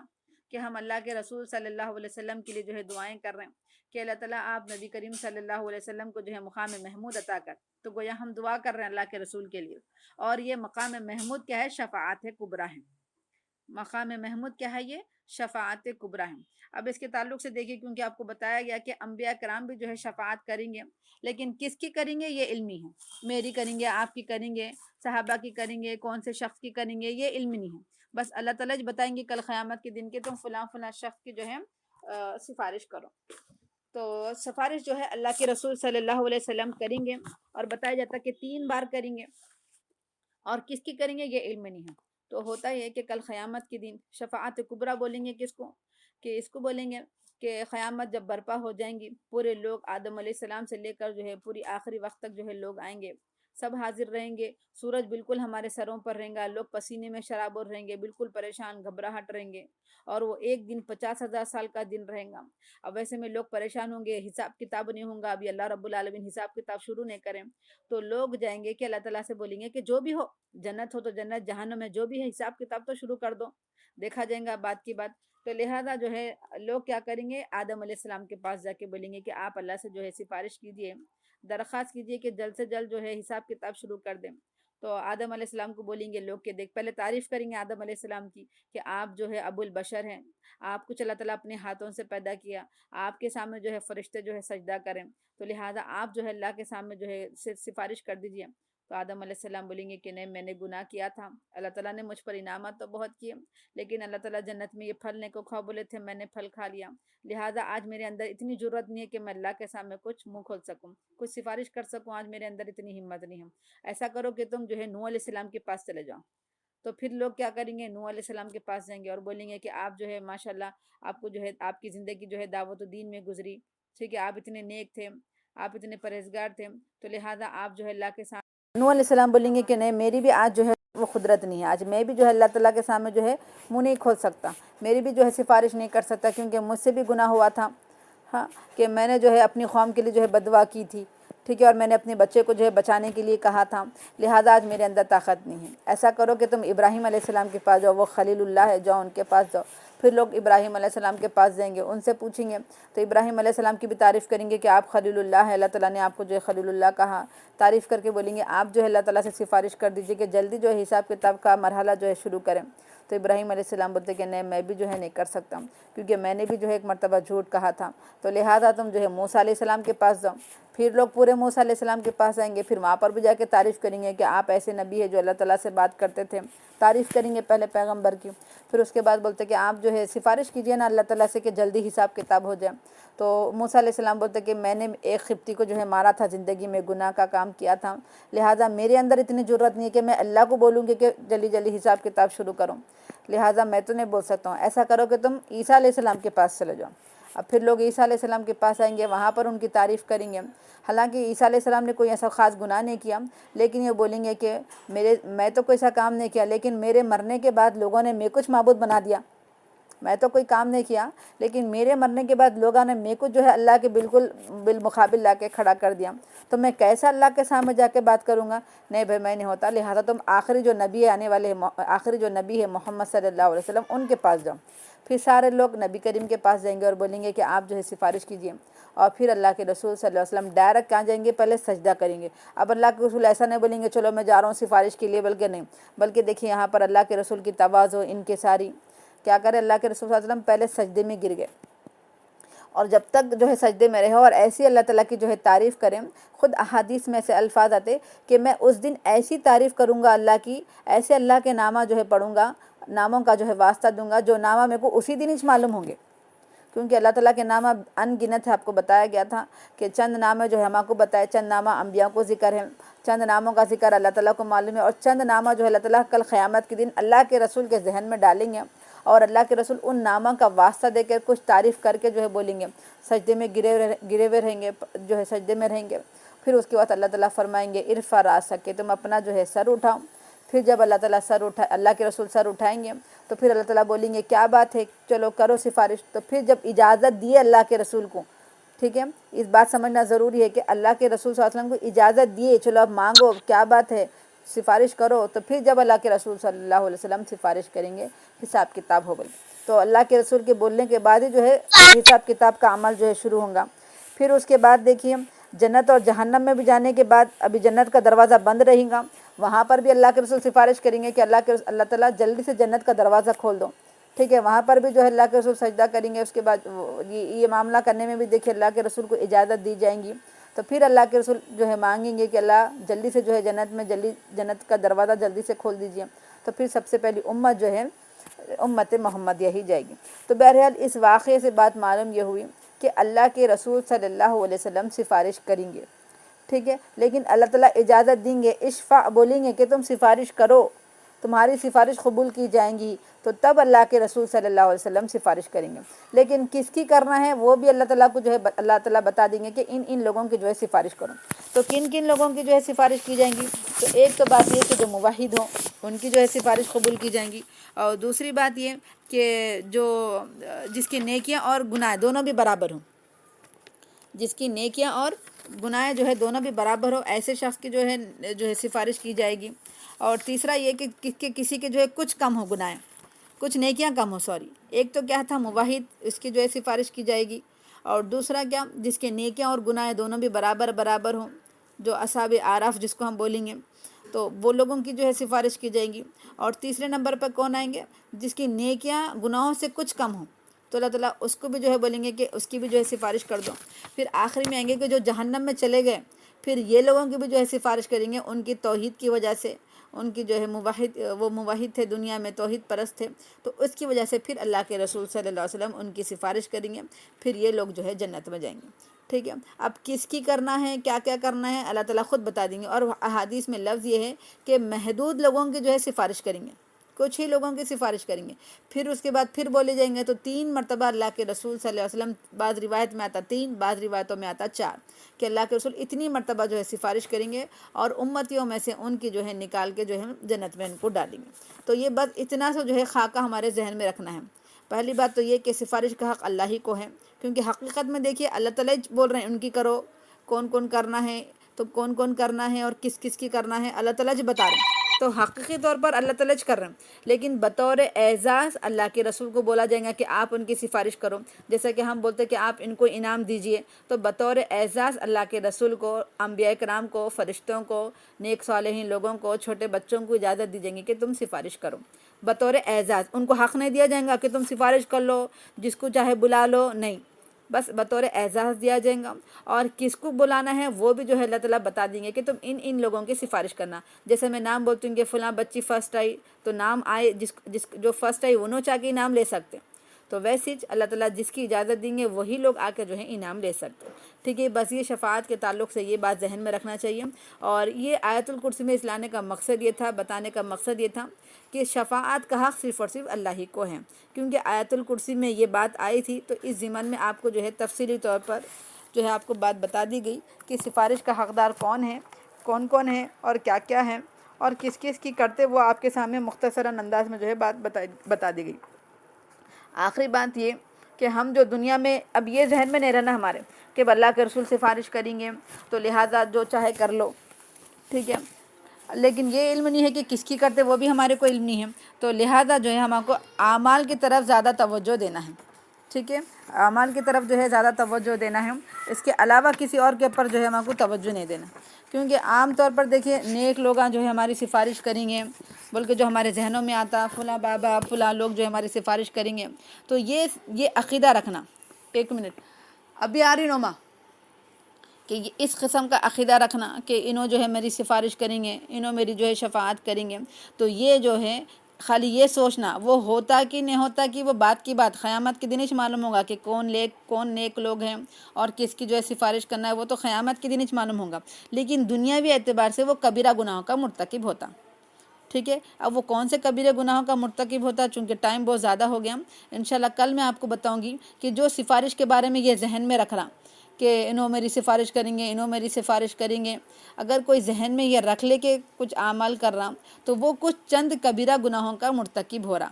کہ ہم اللہ کے رسول صلی اللہ علیہ وسلم کے لیے جو ہے دعائیں کر رہے ہیں کہ اللہ تعالیٰ آپ نبی کریم صلی اللہ علیہ وسلم کو جو ہے مقام محمود عطا کر. تو گویا ہم دعا کر رہے ہیں اللہ کے رسول کے لیے. اور یہ مقام محمود کیا ہے؟ شفاعت کبریٰ ہے. مقام محمود کیا ہے؟ یہ شفاعت کبریٰ ہے. اب اس کے تعلق سے دیکھیے، کیونکہ آپ کو بتایا گیا کہ انبیاء کرام بھی جو ہے شفاعت کریں گے، لیکن کس کی کریں گے یہ علمی ہے. میری کریں گے، آپ کی کریں گے، صحابہ کی کریں گے، کون سے شخص کی کریں گے، یہ علم نہیں ہے. بس اللہ تعالیٰ بتائیں گے کل قیامت کے دن کے تم فلاں فلاں شخص کی جو ہے سفارش کرو. تو سفارش جو ہے اللہ کے رسول صلی اللہ علیہ وسلم کریں گے، اور بتایا جاتا کہ 3 بار کریں گے، اور کس کی کریں گے یہ علم نہیں ہے. تو ہوتا ہے کہ کل قیامت کے دن شفاعت کبریٰ بولیں گے کس کو؟ کہ اس کو بولیں گے کہ قیامت جب برپا ہو جائیں گی، پورے لوگ آدم علیہ السلام سے لے کر جو ہے پوری آخری وقت تک جو ہے لوگ آئیں گے، سب حاضر رہیں گے، سورج بالکل ہمارے سروں پر رہیں گا، لوگ پسینے میں شرابور رہیں گے، بالکل پریشان گھبراہٹ رہیں گے، اور وہ ایک دن 50,000 سال کا دن رہیں گا. اب ایسے میں لوگ پریشان ہوں گے، حساب کتاب نہیں ہوں گا. ابھی اللہ رب العالمین حساب کتاب شروع نہیں کریں، تو لوگ جائیں گے کہ اللہ تعالیٰ سے بولیں گے کہ جو بھی ہو، جنت ہو تو جنت، جہنم میں جو بھی ہے حساب کتاب تو شروع کر دو، دیکھا جائے گا بات کی بات. تو لہٰذا جو ہے لوگ کیا کریں گے؟ آدم علیہ السلام کے پاس جا کے بولیں گے کہ آپ اللہ سے جو ہے سفارش کیجئے، درخواست کیجئے کہ جلد سے جلد جو ہے حساب کتاب شروع کر دیں. تو آدم علیہ السلام کو بولیں گے لوگ کہ دیکھ، پہلے تعریف کریں گے آدم علیہ السلام کی کہ آپ جو ہے ابو البشر ہیں، آپ کچھ اللہ تعالیٰ اپنے ہاتھوں سے پیدا کیا، آپ کے سامنے جو ہے فرشتے جو ہے سجدہ کریں، تو لہٰذا آپ جو ہے اللہ کے سامنے جو ہے سفارش کر دیجئے. تو آدم علیہ السلام بولیں گے کہ نہیں، میں نے گناہ کیا تھا، اللہ تعالیٰ نے مجھ پر انعامات تو بہت کیے، لیکن اللہ تعالیٰ جنت میں یہ پھل نے کو کھاؤ بولے تھے، میں نے پھل کھا لیا، لہٰذا آج میرے اندر اتنی ضرورت نہیں ہے کہ میں اللہ کے سامنے کچھ منہ کھول سکوں، کچھ سفارش کر سکوں، آج میرے اندر اتنی ہمت نہیں ہے. ایسا کرو کہ تم جو ہے نوح علیہ السلام کے پاس چلے جاؤ. تو پھر لوگ کیا کریں گے؟ نوح علیہ السلام کے پاس جائیں گے اور بولیں گے کہ آپ جو ہے ماشاءاللہ، آپ کو جو ہے آپ کی زندگی جو ہے دعوت و دین میں گزری، ٹھیک ہے، آپ اتنے نیک تھے، آپ اتنے پرہیزگار تھے، تو لہٰذا آپ جو ہے اللہ کے سامنے. نوح علیہ السلام بولیں گے کہ نہیں، میری بھی آج جو ہے وہ قدرت نہیں ہے، آج میں بھی جو ہے اللہ تعالیٰ کے سامنے جو ہے منہ نہیں کھول سکتا، میری بھی جو ہے سفارش نہیں کر سکتا، کیونکہ مجھ سے بھی گناہ ہوا تھا، ہاں، کہ میں نے جو ہے اپنی قوم کے لیے جو ہے بددعا کی تھی، ٹھیک ہے، اور میں نے اپنے بچے کو جو ہے بچانے کے لیے کہا تھا، لہٰذا آج میرے اندر طاقت نہیں ہے. ایسا کرو کہ تم ابراہیم علیہ السلام کے پاس جاؤ، وہ خلیل اللہ ہے، جاؤ ان کے پاس جاؤ. پھر لوگ ابراہیم علیہ السلام کے پاس جائیں گے، ان سے پوچھیں گے، تو ابراہیم علیہ السلام کی بھی تعریف کریں گے کہ آپ خلیل اللہ ہے، اللہ تعالیٰ نے آپ کو جو ہے خلیل اللہ کہا، تعریف کر کے بولیں گے آپ جو ہے اللہ تعالیٰ سے سفارش کر دیجیے کہ جلدی جو ہے حساب کتاب کا مرحلہ جو ہے شروع کریں. تو ابراہیم علیہ السلام بولتے کہ نہیں، میں بھی جو ہے نہیں کر سکتا، کیونکہ میں نے بھی جو ہے ایک مرتبہ جھوٹ کہا تھا، تو لہٰذا تم جو ہے موسیٰ علیہ السلام کے پاس جاؤ. پھر لوگ پورے موسیٰ علیہ السلام کے پاس آئیں گے، پھر وہاں پر بھی جا کے تعریف کریں گے کہ آپ ایسے نبی ہے جو اللہ تعالیٰ سے بات کرتے تھے، تعریف کریں گے پہلے پیغمبر کی. پھر اس کے بعد بولتے کہ آپ جو ہے سفارش کیجئے نا اللہ تعالیٰ سے کہ جلدی حساب کتاب ہو جائے. تو موسیٰ علیہ السلام بولتے کہ میں نے ایک قبطی کو جو ہے مارا تھا، زندگی میں گناہ کا کام کیا تھا، لہٰذا میرے اندر اتنی ضرورت نہیں ہے کہ میں اللہ کو بولوں گی کہ جلدی جلدی حساب کتاب شروع کروں، لہٰذا میں تو نہیں بول سکتا ہوں. ایسا کرو کہ تم عیسیٰ علیہ السلام کے پاس چلے جاؤ. اب پھر لوگ عیسیٰ علیہ السلام کے پاس آئیں گے، وہاں پر ان کی تعریف کریں گے. حالانکہ عیسیٰ علیہ السلام نے کوئی ایسا خاص گناہ نہیں کیا، لیکن یہ بولیں گے کہ میں تو کوئی ایسا کام نہیں کیا، لیکن میرے مرنے کے بعد لوگوں نے میں کچھ معبود بنا دیا. میں تو کوئی کام نہیں کیا، لیکن میرے مرنے کے بعد لوگوں نے میں کو جو ہے اللہ کے بالکل بالمقابل لا کے کھڑا کر دیا، تو میں کیسا اللہ کے سامنے جا کے بات کروں گا؟ نہیں بھائی، میں نہیں ہوتا. لہٰذا تم آخری جو نبی آنے والے آخری جو نبی ہے محمد صلی اللہ علیہ وسلم، ان کے پاس جاؤ. پھر سارے لوگ نبی کریم کے پاس جائیں گے اور بولیں گے کہ آپ جو ہے سفارش کیجیے، اور پھر اللہ کے رسول صلی اللہ علیہ وسلم ڈائریکٹ کہاں جائیں گے؟ پہلے سجدہ کریں گے۔ اب اللہ کے رسول ایسا نہیں بولیں گے چلو میں جا رہا ہوں سفارش کے لیے، بلکہ نہیں، بلکہ دیکھیے یہاں پر اللہ کے رسول کی تواضع ان کے ساری کیا کرے، اللہ کے رسول صلی اللہ علیہ وسلم پہلے سجدے میں گر گئے، اور جب تک جو ہے سجدے میں رہے، اور ایسی اللہ تعالیٰ کی جو ہے تعریف کریں۔ خود احادیث میں سے الفاظ آتے کہ میں اس دن ایسی تعریف کروں گا اللہ کی، ایسے اللہ کے نامہ جو ہے پڑھوں گا، ناموں کا جو ہے واسطہ دوں گا جو نامہ میرے کو اسی دن ہی معلوم ہوں گے، کیونکہ اللہ تعالیٰ کے نامہ ان گنت ہے۔ آپ کو بتایا گیا تھا کہ چند نامہ جو ہے ہم آپ کو بتائے، چند نامہ انبیاء کو ذکر ہے، چند ناموں کا ذکر اللہ تعالیٰ کو معلوم ہے، اور چند نامہ جو ہے اللہ تعالیٰ کل قیامت کے دن اللہ کے رسول کے ذہن میں ڈالیں گے، اور اللہ کے رسول ان نامہ کا واسطہ دے کر کچھ تعریف کر کے جو ہے بولیں گے، سجدے میں گرے ہوئے رہیں گے، جو ہے سجدے میں رہیں گے۔ پھر اس کے بعد اللہ تعالیٰ فرمائیں گے ارفع راسک، کہ تم اپنا جو ہے سر اٹھاؤ۔ پھر جب اللہ تعالیٰ اللہ کے رسول سر اٹھائیں گے تو پھر اللہ تعالیٰ بولیں گے کیا بات ہے، چلو کرو سفارش۔ تو پھر جب اجازت دیے اللہ کے رسول کو، ٹھیک ہے، اس بات سمجھنا ضروری ہے کہ اللہ کے رسول صلی اللہ علیہ وسلم کو اجازت دیے، چلو اب مانگو کیا بات ہے، سفارش کرو، تو پھر جب اللہ کے رسول صلی اللہ علیہ وسلم سفارش کریں گے، حساب کتاب ہو گئی۔ تو اللہ کے رسول کے بولنے کے بعد ہی جو ہے حساب کتاب کا عمل جو ہے شروع ہوگا۔ پھر اس کے بعد دیکھیے جنت اور جہنم میں بھی جانے کے بعد ابھی جنت کا دروازہ بند رہے گا، وہاں پر بھی اللہ کے رسول سفارش کریں گے کہ اللہ تعالیٰ جلدی سے جنت کا دروازہ کھول دو، ٹھیک ہے، وہاں پر بھی جو ہے اللہ کے رسول سجدہ کریں گے۔ اس کے بعد یہ معاملہ کرنے میں بھی دیکھیے اللہ کے رسول کو اجازت دی جائیں گی، تو پھر اللہ کے رسول جو ہے مانگیں گے کہ اللہ جلدی سے جو ہے جنت کا دروازہ جلدی سے کھول دیجیے، تو پھر سب سے پہلی امت جو ہے امت محمدیہ ہی جائے گی۔ تو بہرحال اس واقعے سے بات معلوم یہ ہوئی کہ اللہ کے رسول صلی اللہ علیہ وسلم سفارش کریں گے، ٹھیک ہے، لیکن اللہ تعالیٰ اجازت دیں گے، اشفع بولیں گے کہ تم سفارش کرو، تمہاری سفارش قبول کی جائیں گی، تو تب اللہ کے رسول صلی اللہ علیہ وسلم سفارش کریں گے۔ لیکن کس کی کرنا ہے وہ بھی اللہ تعالیٰ کو جو ہے اللہ تعالیٰ بتا دیں گے کہ ان لوگوں کی جو ہے سفارش کرو۔ تو کن لوگوں کی جو ہے سفارش کی جائیں گی؟ تو ایک تو بات یہ کہ جو موحد ہوں ان کی جو ہے سفارش قبول کی جائیں گی، اور دوسری بات یہ کہ جس کی نیکیاں اور گناہ دونوں بھی برابر ہوں، جس کی نیکیاں اور گناہ جو ہے دونوں بھی برابر ہو، ایسے شخص کی جو ہے سفارش کی جائے گی۔ اور تیسرا یہ کہ کسی کے جو ہے کچھ کم ہو گناہ، کچھ نیکیاں کم ہو، ایک تو کیا تھا موحد، اس کی جو ہے سفارش کی جائے گی، اور دوسرا کیا، جس کے نیکیاں اور گناہ دونوں بھی برابر ہوں، جو اصحاب اعراف جس کو ہم بولیں گے، تو وہ لوگوں کی جو ہے سفارش کی جائے گی۔ اور تیسرے نمبر پر کون آئیں گے؟ جس کی نیکیاں گناہوں سے کچھ کم ہوں، تو اللہ تعالیٰ اس کو بھی جو ہے بولیں گے کہ اس کی بھی جو ہے سفارش کر دو۔ پھر آخری میں آئیں گے کہ جو جہنم میں چلے گئے، پھر یہ لوگوں کی بھی جو ہے سفارش کریں گے، ان کی توحید کی وجہ سے، ان کی جو ہے وہ موحد تھے، دنیا میں توحید پرست تھے، تو اس کی وجہ سے پھر اللہ کے رسول صلی اللہ علیہ وسلم ان کی سفارش کریں گے، پھر یہ لوگ جو ہے جنت میں جائیں گے، ٹھیک ہے۔ اب کس کی کرنا ہے، کیا کیا کرنا ہے، اللہ تعالیٰ خود بتا دیں گے، اور احادیث میں لفظ یہ ہے کہ محدود لوگوں کی جو ہے سفارش کریں گے، کچھ ہی لوگوں کی سفارش کریں گے۔ پھر اس کے بعد پھر بولے جائیں گے، تو 3 مرتبہ اللہ کے رسول صلی اللہ علیہ وسلم، بعض روایت میں آتا 3، بعض روایتوں میں آتا 4، کہ اللہ کے رسول اتنی مرتبہ جو ہے سفارش کریں گے، اور امتیوں میں سے ان کی جو ہے نکال کے جو ہے جنت میں ان کو ڈالیں گے۔ تو یہ بس اتنا سا جو ہے خاکہ ہمارے ذہن میں رکھنا ہے۔ پہلی بات تو یہ کہ سفارش کا حق اللہ ہی کو ہے، کیونکہ حقیقت میں دیکھیے اللہ تعالیٰ بول رہے ہیں ان کی کرو، کون کرنا ہے، تو کون کرنا ہے اور کس کی کرنا ہے، اللہ تعالیٰ بتا رہے ہیں، تو حقیقی طور پر اللہ تعالیٰ کر رہے ہیں، لیکن بطور اعزاز اللہ کے رسول کو بولا جائے گا کہ آپ ان کی سفارش کرو، جیسا کہ ہم بولتے ہیں کہ آپ ان کو انعام دیجئے، تو بطور اعزاز اللہ کے رسول کو، انبیاء کرام کو، فرشتوں کو، نیک صالحین لوگوں کو، چھوٹے بچوں کو اجازت دی جائے گی کہ تم سفارش کرو، بطور اعزاز۔ ان کو حق نہیں دیا جائے گا کہ تم سفارش کر لو، جس کو چاہے بلا لو، نہیں، بس بطور اعزاز دیا جائے گا۔ اور کس کو بلانا ہے وہ بھی جو ہے اللہ تعالیٰ بتا دیں گے کہ تم ان لوگوں کی سفارش کرنا، جیسے میں نام بولتی ہوں کہ فلاں بچی فرسٹ آئی، تو نام آئے، جو فرسٹ آئی انہوں چاہ کے انعام لے سکتے، تو ویسے ہی اللہ تعالیٰ جس کی اجازت دیں گے وہی لوگ آ کے جو ہے انعام لے سکتے، ٹھیک ہے۔ بس یہ شفاعت کے تعلق سے یہ بات ذہن میں رکھنا چاہیے، اور یہ آیت الکرسی میں اس لانے کا مقصد یہ تھا، بتانے کا مقصد یہ تھا کہ شفاعت کا حق صرف اور صرف اللہ ہی کو ہے، کیونکہ آیت الکرسی میں یہ بات آئی تھی، تو اس ضمن میں آپ کو جو ہے تفصیلی طور پر جو ہے آپ کو بات بتا دی گئی کہ سفارش کا حقدار کون ہے، کون ہے، اور کیا ہے، اور کس کی کرتے، وہ آپ کے سامنے مختصراً انداز میں جو ہے بات بتا دی گئی۔ آخری بات یہ کہ ہم جو دنیا میں، اب یہ ذہن میں نہیں رہنا ہمارے کہ اللہ کے رسول سفارش کریں گے تو لہٰذا جو چاہے کر لو، ٹھیک ہے، لیکن یہ علم نہیں ہے کہ کس کی کرتے وہ بھی ہمارے کو علم نہیں ہے. تو لہٰذا جو ہے ہمارے کو اعمال کی طرف زیادہ توجہ دینا ہے. ٹھیک ہے، اعمال کی طرف جو ہے زیادہ توجہ دینا ہے. اس کے علاوہ کسی اور کے اوپر جو ہے ہمارے کو توجہ نہیں دینا، کیونکہ عام طور پر دیکھیے نیک لوگ جو ہے ہماری سفارش کریں گے، بلکہ جو ہمارے ذہنوں میں آتا فلاں بابا فلاں لوگ جو ہماری سفارش کریں گے. تو یہ عقیدہ رکھنا. ایک منٹ، ابھی آ رہی نوما، کہ اس قسم کا عقیدہ رکھنا کہ انہوں جو ہے میری سفارش کریں گے، انہوں میری جو ہے شفاعت کریں گے. تو یہ جو ہے خالی یہ سوچنا وہ ہوتا کہ نہیں ہوتا کہ وہ بات کی بات قیامت کے دن ہی معلوم ہوگا کہ کون نیک لوگ ہیں اور کس کی جو ہے سفارش کرنا ہے، وہ تو قیامت کے دن ہی معلوم ہوگا. لیکن دنیاوی اعتبار سے وہ کبیرہ گناہوں کا مرتکب ہوتا. ٹھیک ہے، اب وہ کون سے کبیرہ گناہوں کا مرتکب ہوتا، چونکہ ٹائم بہت زیادہ ہو گیا. انشاءاللہ کل میں آپ کو بتاؤں گی کہ جو سفارش کے بارے میں یہ ذہن میں رکھ رہا کہ انہوں میری سفارش کریں گے، انہوں میری سفارش کریں گے. اگر کوئی ذہن میں یہ رکھ لے کہ کچھ اعمال کر رہا تو وہ کچھ چند کبیرہ گناہوں کا مرتکب ہو رہا.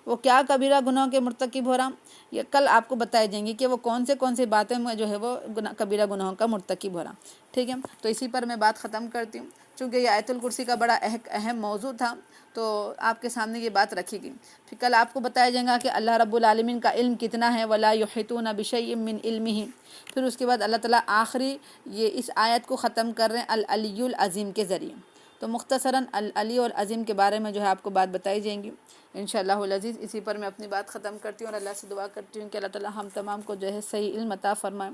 وہ کیا کبیرہ گناہوں کے مرتکب ہو رہا، یہ کل آپ کو بتائی جائیں گی کہ وہ کون سے باتیں میں جو ہے وہ کبیرہ گناہوں کا مرتکب ہو رہا. ٹھیک ہے، تو اسی پر میں بات ختم کرتی ہوں. چونکہ یہ آیت الکرسی کا بڑا اہم موضوع تھا تو آپ کے سامنے یہ بات رکھی گئی. پھر کل آپ کو بتایا جائے گا کہ اللہ رب العالمین کا علم کتنا ہے، وَلَا يُحِيطُونَ بِشَيْءٍ مِّنْ عِلْمِهِ. پھر اس کے بعد اللہ تعالیٰ آخری یہ اس آیت کو ختم کر رہے ہیں العلی العظیم کے ذریعے. تو مختصراً العلی العظیم کے بارے میں جو ہے آپ کو بات بتائی جائیں گی انشاءاللہ العزیز. اسی پر میں اپنی بات ختم کرتی ہوں اور اللہ سے دعا کرتی ہوں کہ اللہ تعالیٰ ہم تمام کو جو ہے صحیح علم عطا فرمائیں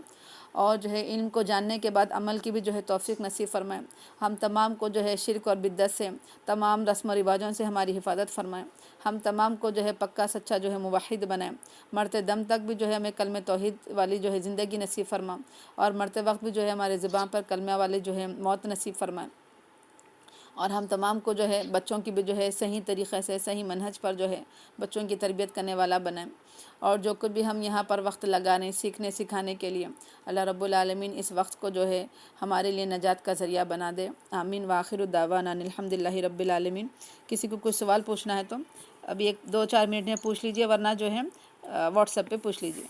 اور جو ہے علم کو جاننے کے بعد عمل کی بھی جو ہے توفیق نصیب فرمائیں. ہم تمام کو جو ہے شرک اور بدعت سے، تمام رسم و رواجوں سے ہماری حفاظت فرمائیں. ہم تمام کو جو ہے پکا سچا جو ہے موحد بنائیں. مرتے دم تک بھی جو ہے ہمیں کلمہ توحید والی جو ہے زندگی نصیب فرمائیں اور مرتے وقت بھی جو ہے ہمارے زبان پر کلمہ والے جو ہے موت نصیب فرمائیں. اور ہم تمام کو جو ہے بچوں کی بھی جو ہے صحیح طریقے سے صحیح منہج پر جو ہے بچوں کی تربیت کرنے والا بنائیں. اور جو کچھ بھی ہم یہاں پر وقت لگانے سیکھنے سکھانے کے لیے، اللہ رب العالمین اس وقت کو جو ہے ہمارے لیے نجات کا ذریعہ بنا دے. آمین. وآخر دعوانا الحمدللہ رب العالمین. کسی کو کوئی سوال پوچھنا ہے تو ابھی 2-4 منٹ میں پوچھ لیجئے، ورنہ جو ہے واٹس ایپ پہ پوچھ لیجئے.